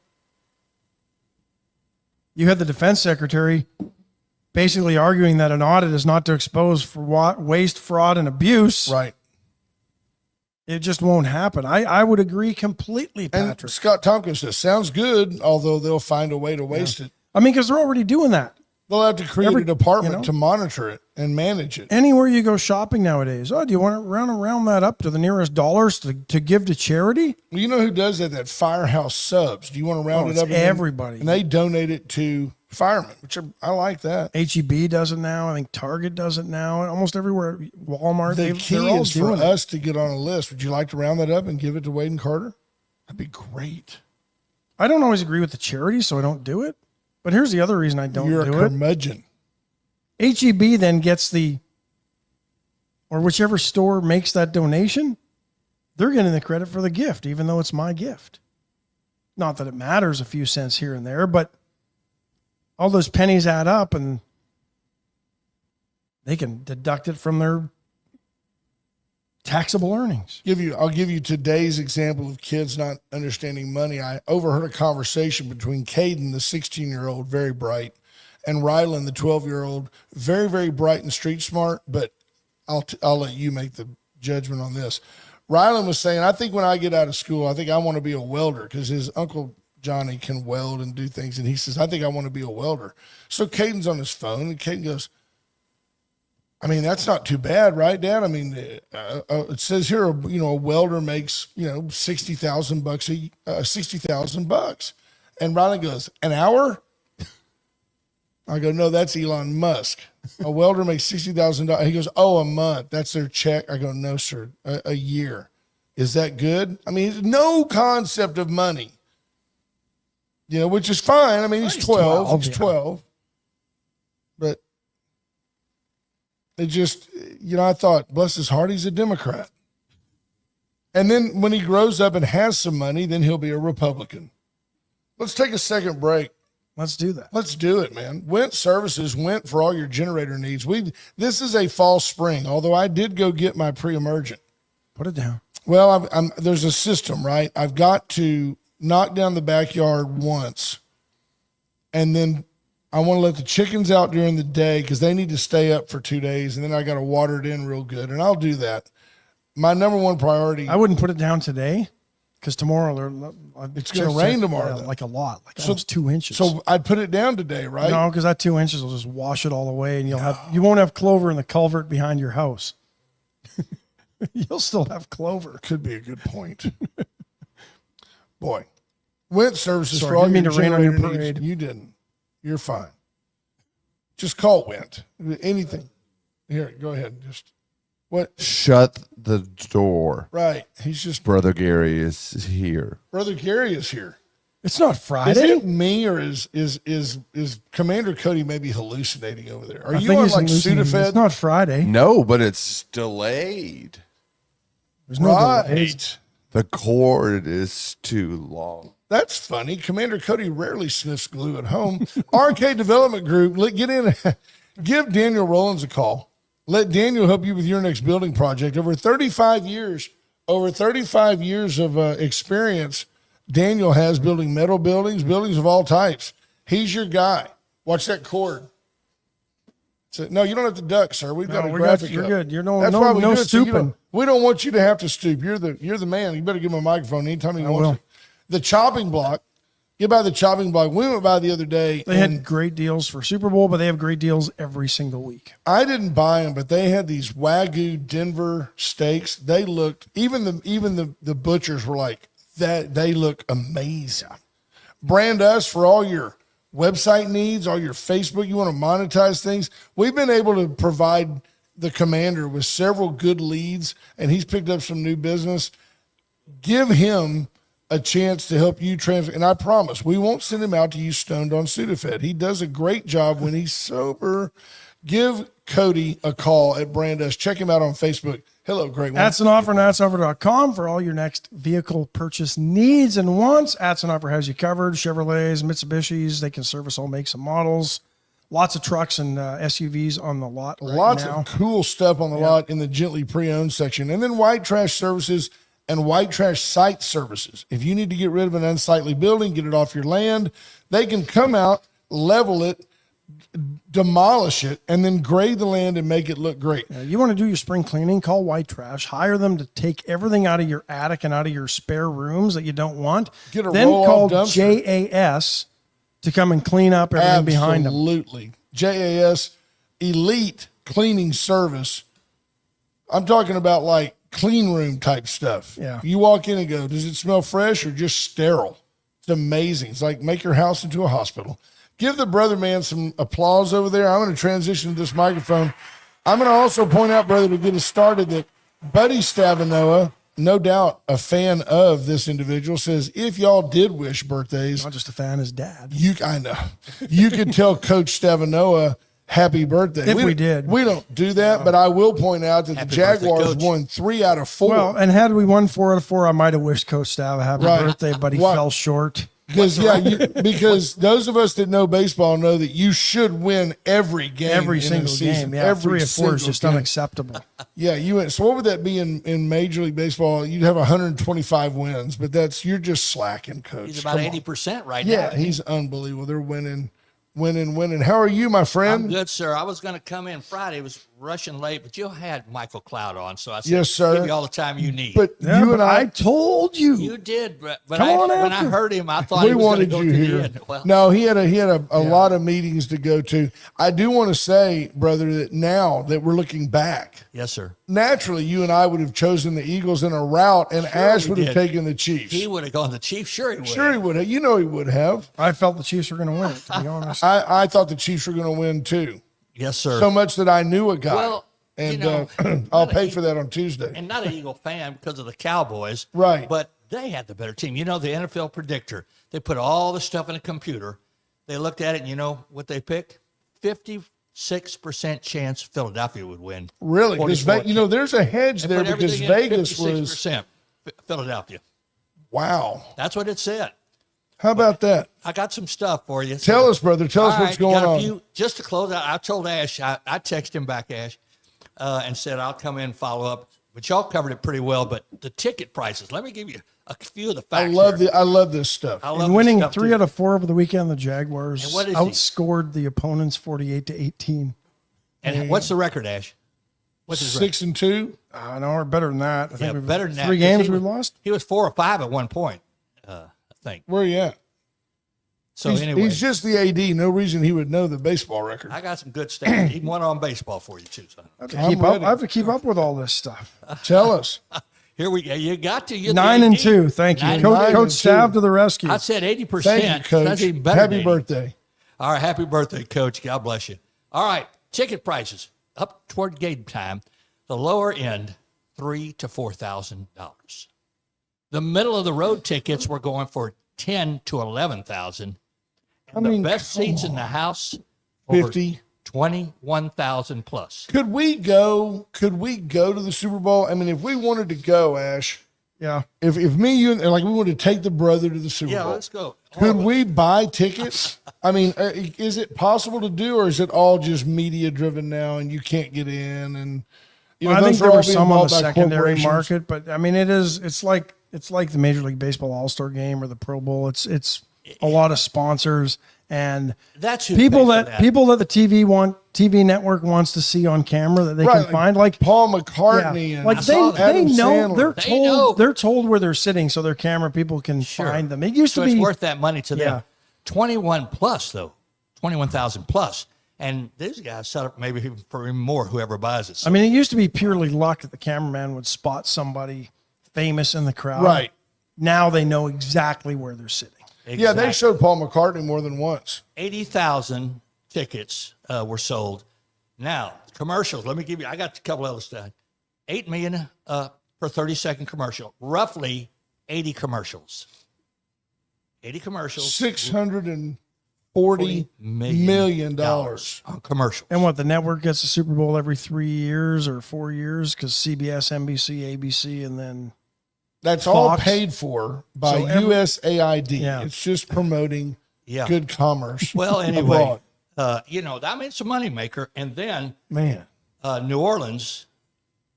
you had the defense secretary basically arguing that an audit is not to expose for waste, fraud, and abuse. Right. It just won't happen. I would agree completely, Patrick. And Scott Tompkins says, sounds good, although they'll find a way to waste it. Because they're already doing that. They'll have to create a department to monitor it and manage it. Anywhere you go shopping nowadays, do you want to round that up to the nearest dollars to give to charity? Well, you know who does that? That Firehouse Subs. Do you want to round it up? Everybody. And they donate it to firemen, which I like that. H-E-B does it now. I think Target does it now. Almost everywhere. Walmart. The key is for us to get on a list. Would you like to round that up and give it to Wade and Carter? That'd be great. I don't always agree with the charity, so I don't do it. But here's the other reason I don't You're do a it. curmudgeon. HEB then gets or whichever store makes that donation, they're getting the credit for the gift, even though it's my gift. Not that it matters a few cents here and there, but all those pennies add up and they can deduct it from their taxable earnings. I'll give you today's example of kids not understanding money. I overheard a conversation between Caden, the 16-year-old, very bright, and Rylan, the 12-year-old, very, very bright and street smart, but I'll let you make the judgment on this. Rylan was saying, I think when I get out of school, I think I want to be a welder because his uncle Johnny can weld and do things. And he says, I think I want to be a welder. So Caden's on his phone and Caden goes, I mean, that's not too bad, right, Dad? I mean, it says here, a welder makes, $60,000 And Rylan goes, an hour? I go, no, that's Elon Musk. A welder makes $60,000. He goes, oh, a month. That's their check. I go, no, sir, a year. Is that good? I mean, no concept of money, which is fine. I mean, he's 12. He's 12. But it just, I thought, bless his heart, he's a Democrat. And then when he grows up and has some money, then he'll be a Republican. Let's take a second break. Let's do that. Let's do it, man. Went Services went for all your generator needs. This is a false spring, although I did go get my pre-emergent. Put it down. Well, there's a system, right? I've got to knock down the backyard once, and then I want to let the chickens out during the day because they need to stay up for 2 days, and then I got to water it in real good, and I'll do that. My number one priority. I wouldn't put it down today. Because tomorrow, it's going to rain tomorrow. Like a lot, almost 2 inches. So I'd put it down today, right? No, because that 2 inches will just wash it all away, and you won't have clover in the culvert behind your house. You'll still have clover. Could be a good point. Boy, Went Services Sorry, for all didn't your mean to rain on your generator parade. needs. You didn't. You're fine. Just call Went. Anything. Here, go ahead. Just what? Shut the door. Right. He's just Brother Gary is here. Brother Gary is here. It's not Is Friday. it me or is Commander Cody maybe hallucinating over there? Are I you think on he's like hallucinating. Sudafed? It's not Friday. No, but it's delayed. There's no delays. Right. The cord is too long. That's funny. Commander Cody rarely sniffs glue at home. RK Development Group, get in. Give Daniel Rollins a call. Let Daniel help you with your next building project. Over 35 years of experience, Daniel has building metal buildings of all types. He's your guy. Watch that cord. So, no, you don't have to duck, sir. We've got a graphic. You're up. good. You're That's why we do it, so you stooping. don't- we don't want you to have to stoop. You're the man. You better give him a microphone anytime he wants will. it. The chopping block. Get by the chopping block. We went by the other day. They had great deals for Super Bowl, but they have great deals every single week. I didn't buy them, but they had these Wagyu Denver steaks. They looked, even the butchers were like, that they look amazing. Brand us for all your website needs, all your Facebook, you want to monetize things. We've been able to provide the commander with several good leads, and he's picked up some new business. Give him a chance to help you transfer. And I promise we won't send him out to you stoned on Sudafed. He does a great job when he's sober. Give Cody a call at Brand Us. Check him out on Facebook. Hello, great one. That's an offer, natsoffer.com for all your next vehicle purchase needs and wants. That's an offer has you covered. Chevrolets, Mitsubishis, they can service all makes and models. Lots of trucks and SUVs on the lot right Lots now. of cool stuff on the lot in the gently pre-owned section. And then white trash services and white trash site services. If you need to get rid of an unsightly building, get it off your land, they can come out, level it, demolish it, and then grade the land and make it look great. You want to do your spring cleaning, call White Trash. Hire them to take everything out of your attic and out of your spare rooms that you don't want. Get a then roll-off call dumpster. JAS to come and clean up everything behind them. Absolutely. JAS Elite Cleaning Service. I'm talking about like clean room type stuff. Yeah. You walk in and go, does it smell fresh or just sterile? It's amazing. It's like make your house into a hospital. Give the brother man some applause over there. I'm going to transition to this microphone. I'm going to also point out, brother, to get us started, that Buddy Stavinoa no doubt a fan of this individual, says if y'all did wish birthdays, Not just a fan, his dad. I know you could tell Coach Stavanoa happy birthday. If we did. We don't do that, but I will point out that the Jaguars birthday, Coach. won 3 out of 4. Well, and had we won 4 out of 4, I might have wished Coach Stav a happy Right. birthday, but he What? fell short. Because those of us that know baseball know that you should win every game, Every in a single season. game. Yeah, Every 3 or 4 is single just game. unacceptable. Yeah, you went. So what would that be in Major League Baseball? You'd have 125 wins, but you're just slacking, Coach. He's about Come on. 80% right now. Yeah, he's unbelievable. They're winning. How are you, my I'm friend? good, sir. I was going to come in Friday. It was rushing late, but you had Michael Cloud on, so I said, Yes, sir. give you all the time you need. But Yeah, you but and I told you. you did, but Come on when I after. heard him, I thought we he was going to wanted go you to the here. end. Well, No, he had a lot of meetings to go to. I do want to say, brother, that now that we're looking back, yes, sir. naturally you and I would have chosen the Eagles in a route, and Ash we would have did. taken the Chiefs. He would have gone to the Chiefs. Sure, he would. Sure, he would have. You know, he would have. I felt the Chiefs were going to win it, to be honest. I thought the Chiefs were going to win too. Yes, sir. So much that I knew a guy, Well, and you know, I'll not a pay E- for that on Tuesday. and not an Eagle fan because of the Cowboys. Right. But they had the better team. You know, the NFL predictor, they put all the stuff in a computer. They looked at it, and you know what they picked? 56% chance Philadelphia would win. Really, because 44. there's a hedge They there put because everything in Vegas was 56% Philadelphia. wow. That's what it said. How about that? I got some stuff for you. Tell us, brother. Tell us All what's right, going got a on. few- just to close out, I told Ash, I texted him back, Ash, and said I'll come in and follow up. But y'all covered it pretty well. But the ticket prices, let me give you a few of the facts. I love this stuff. I love And this winning stuff, 3 too. out of 4 over the weekend, the Jaguars And what is he? outscored the opponents 48-18. And what's the record, Ash? What's his record? 6-2. I know, or better than that. I Yeah, think we've better than that. 3 'cause games he we was- lost. He was 4 or 5 at one point, I think. Where are you at? So he's, anyway, he's just the AD. No reason he would know the baseball record. I got some good stats. Even one on baseball for you too, son. I have to I'm keep up. ready. I have to keep up with all this stuff. Tell us. Here we go. You got to. You're the 9-2. AD. Thank you. 9-2. Coach, 9-2. Coach Stav to the rescue. I said 80%. Thank you, Coach. That's even better Happy than 80. birthday. All right, happy birthday, Coach. God bless you. All right, ticket prices up toward game time. The lower end, $3,000 to $4,000. The middle of the road tickets were going for $10,000 to $11,000. And the best seats in the house, over 50. 21,000 plus. Could we go to the Super Bowl? I mean, if we wanted to go, Ash, Yeah. if me, you, and like we wanted to take the brother to the Super Yeah, Bowl. let's go. Could we buy tickets? I mean, is it possible to do, or is it all just media driven now, and you can't get in? And I think those are there all were being some on bought the by secondary corporations. market, but I mean, it's like the Major League Baseball All-Star Game or the Pro Bowl. It's a lot of sponsors and That's who people pays for that the TV network wants to see on camera that they can find, like Paul McCartney and like I saw they that. Adam know Sandler. they're told where they're sitting so their camera people can find them. It used So to be it's worth that money to Yeah. them. 21 plus, though. 21,000 plus. And these guys set up maybe even for even more, whoever buys it. So I mean, it used to be purely luck that the cameraman would spot somebody famous in the crowd. Right. Now they know exactly where they're sitting. Yeah, they showed Paul McCartney more than once. 80,000 tickets were sold. Now, commercials, let me give you, I got a couple other stats. 8 million per 30-second commercial, roughly 80 commercials. 80 commercials. $640 $40 million. on commercials. And what, the network gets the Super Bowl every 3 years or 4 years because CBS, NBC, ABC, and then That's all Fox. paid for by So every- USAID. Yeah. It's just promoting Yeah. good commerce. Well, anyway, abroad. I mean, it's a moneymaker. And then Man. New Orleans,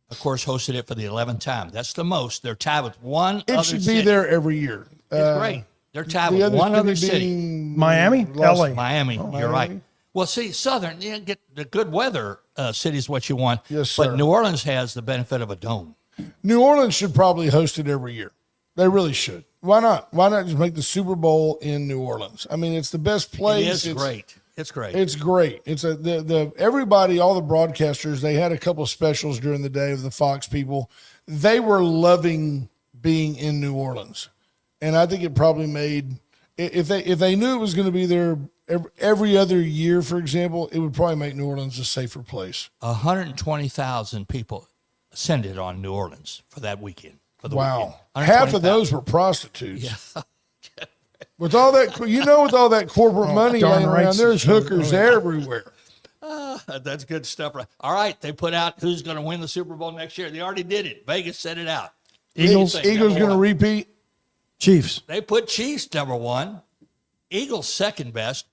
of course, hosted it for the 11th time. That's the most. They're tied with one It other should be city. there every year. It's great. They're tied The with other one city other city. being Miami? Las- LA. Miami, you're right. Miami. Well, see, Southern, you get the good weather city is what you want. Yes, sir. But New Orleans has the benefit of a dome. New Orleans should probably host it every year. They really should. Why not? Why not just make the Super Bowl in New Orleans? I mean, it's the best place. It is It's great. It's great. It's great. It's the everybody, all the broadcasters, they had a couple of specials during the day of the Fox people. They were loving being in New Orleans. And I think it probably made, if they knew it was going to be there every other year, for example, it would probably make New Orleans a safer place. 120,000 people ascended on New Orleans for that weekend. of the Wow. weekend. Half of 120,000. those were prostitutes. With all that, with all that corporate money darn laying right, around, there's Sean. hookers everywhere. That's good stuff. Right. All right. They put out who's going to win the Super Bowl next year. They already did it. Vegas set it out. Eagles. Eagles going to repeat. Chiefs. They put Chiefs number one. Eagles second best.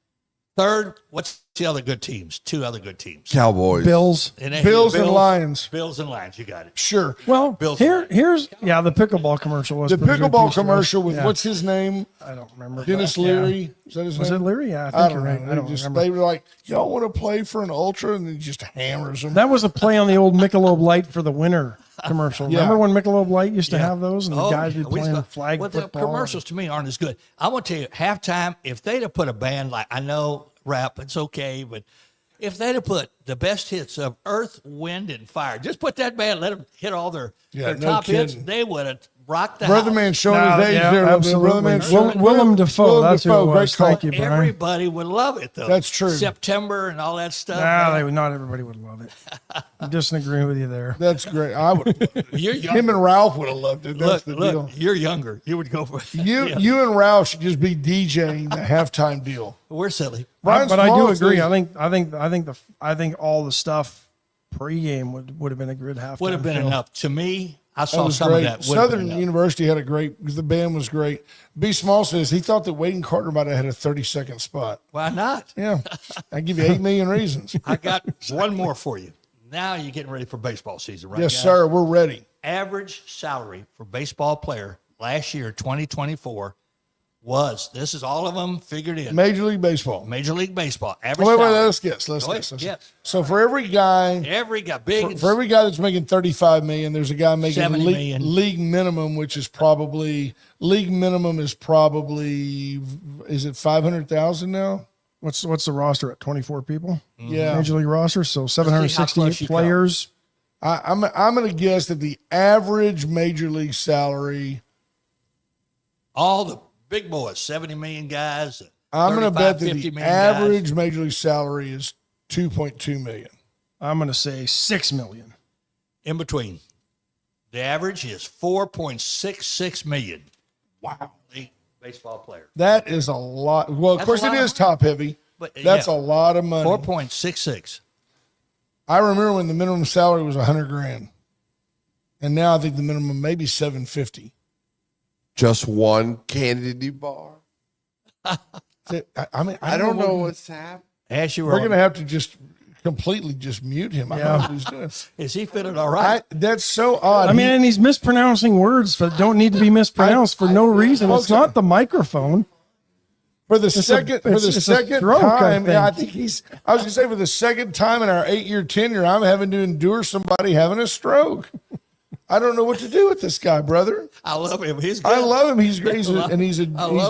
Third, what's the other good teams? Two other good teams. Cowboys. Bills. Bills and Lions. Bills and Lions. You got it. Sure. Well, Bills. here's the pickleball commercial was The pretty good, pickleball too, so commercial with yeah. what's his name? I don't remember. Dennis but, yeah. Leary. Is that his Was name? it Leary? Yeah, I think I you're don't right. know. I don't remember. They were like, y'all want to play for an ultra? And he just hammers them. That was a play on the old Michelob Light for the winter commercial. Yeah. Remember when Michelob Light used to have those and the Oh, guys would be we playing saw- flag well, football? The commercials to me aren't as good. I want to tell you, halftime, if they'd have put a band like, I know rap, it's okay, but if they'd have put the best hits of Earth, Wind, and Fire, just put that band, let them hit all their No top hits, kidding. they would have rocked the Brother house. Man showing No, his age yeah, there. a little bit. absolutely. Brother Man showing Willem Dafoe, that's who it Dafoe, was. great call. Thank you, Brian. Everybody would love it, though. That's true. September and all that stuff. Nah, man. not everybody would love it. I'm disagreeing with you there. That's great. I would. You're Him younger. and Ralph would have loved it. That's the deal. Look, you're younger. You would go for it. You and Ralph should just be DJing the halftime deal. We're silly. Brian But I do Small agree. says- I think all the stuff pregame would have been a good halftime. Would have been show. enough. To me, I That saw was some great. of that. Would have been Southern enough. University had a great. The band was great. B. Small says he thought that Wade and Carter might have had a 30-second spot. Why not? Yeah, I give you 8 million reasons. I got one more for you. Now you're getting ready for baseball season, right? Yes, guys? sir. We're ready. Average salary for baseball player last year, 2024, was, this is all of them figured in. Major League Baseball. Major League Baseball. Average Wait, salary. let's guess. Let's Go guess. ahead, Let's- guess. So for every guy, Every guy, big. for every guy that's making 35 million, there's a guy making 70 million. league minimum, which is probably league minimum is it 500,000 now? What's the roster at 24 people? Yeah. Major League roster, so close you 768 come. players. I'm going to guess that the average major league salary. all the big boys, 70 million guys. I'm going to 35, bet that 50 the million guys. average major league salary is 2.2 million. I'm going to say 6 million. In between. The average is 4.66 million. Wow. League baseball player. That is a lot. Well, of That's course a it lot of is top heavy. But That's yeah, a lot of money. 4.66. I remember when the minimum salary was 100 grand. And now I think the minimum maybe 750. Just one candy bar. I mean, I don't know what- what's happening. As you We're were, going to have to just completely just mute him. I don't know what he's doing. is he fitting all right? That's so odd. I mean, and he's mispronouncing words that don't need to be mispronounced for no reason. It's not the microphone. For the a second stroke, I time, yeah, I think. think I was gonna say for the second time in our 8-year tenure, I'm having to endure somebody having a stroke. I don't know what to do with this guy, brother. I love him. He's good. I love him. He's great. He's I love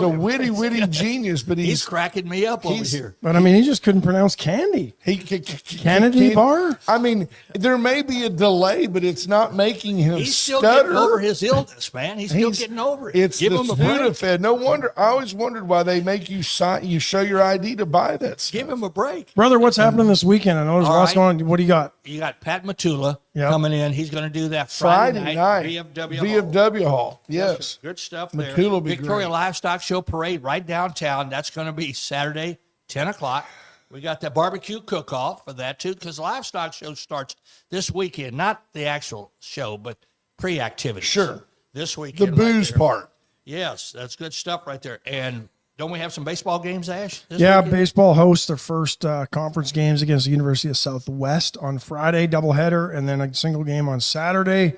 a him. witty genius, but He's he's cracking me up over here. But I mean, he just couldn't pronounce candy. Kennedy bar? I mean, there may be a delay, but it's not making him He's still stutter. getting over his illness, man. He's still getting over it. It's Give the him a break. Sudafed. No wonder. I always wondered why they make you sign. You show your ID to buy that stuff. Give him a break. Brother, what's happening this weekend? I know there's All lots right. going on. What do you got? You got Pat Matula Yep. coming in. He's going to do that Friday night, VFW. VFW Hall. Yes. Good stuff there. Matula will be Victoria great. Livestock Show Parade right downtown. That's going to be Saturday, 10 o'clock. We got that barbecue cook-off for that, too, because Livestock Show starts this weekend. Not the actual show, but pre-activity. Sure. This The weekend. right booze there. part. Yes, that's good stuff right there. And don't we have some baseball games, Ash? this Yeah, weekend? baseball hosts their first conference games against the University of Southwest on Friday, doubleheader, and then a single game on Saturday.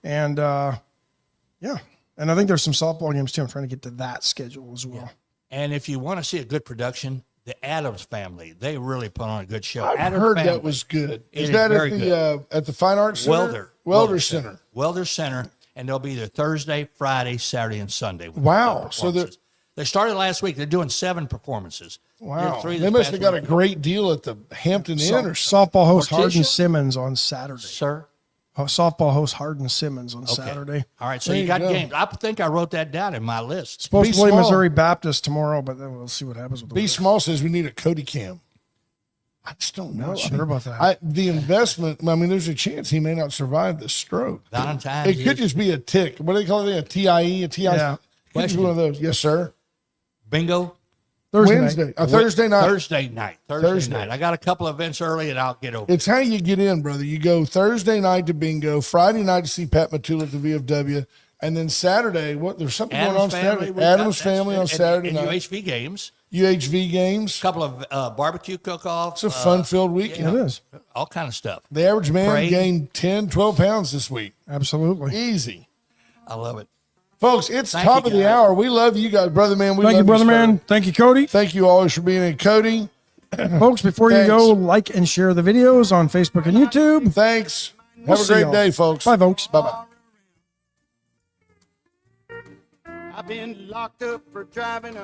And yeah, and I think there's some softball games too. I'm trying to get to that schedule as well. And if you want to see a good production, the Adams family, they really put on a good show. I've Adams heard family. that was good. It Is is that very at the Fine Arts Center? Welder Center. Welder Center, and they'll be there Thursday, Friday, Saturday, and Sunday. with Wow. the So they're- performances. They started last week. They're doing 7 performances. Wow. Did 3 They this must past have got a week. great deal at the Hampton Inn or something. Softball host Morticia? Hardin Simmons on Saturday. Sir. Softball host Hardin Simmons on Okay. Saturday. All right, so There you you got go. games. I think I wrote that down in my list. Supposed Be to play small. Missouri Baptist tomorrow, but then we'll see what happens with the B weather. Small says we need a Cody Cam. I just don't know. Not sure about that. The investment, I mean, there's a chance he may not survive the stroke. Valentine's. It could just be a tick. What do they call it? A TIE? A TI? Yeah. Could be one of those. Yes, sir. Bingo. Thursday night. Thursday night. Thursday. Thursday night. I got a couple events early, and I'll get over. It's how you get in, brother. You go Thursday night to bingo, Friday night to see Pat Matula at the VFW, and then Saturday, there's something going on Saturday. Adam's family on Saturday night. UHV games. UHV games. A couple of barbecue cook-offs. It's a fun-filled weekend. It is. All kind of stuff. The average man Parade. gained 10, 12 pounds this week. Absolutely. Easy. I love it. Folks, it's Thank top you, of the guys. hour. We love you guys, brother man. We Thank love you, brother man. sir. Thank you, Cody. Thank you always for being in, Cody. Folks, before you Thanks. go, like and share the videos on Facebook and YouTube. Thanks. We'll Have a see great y'all. day, folks. Bye, folks. Bye-bye. I've been locked up for driving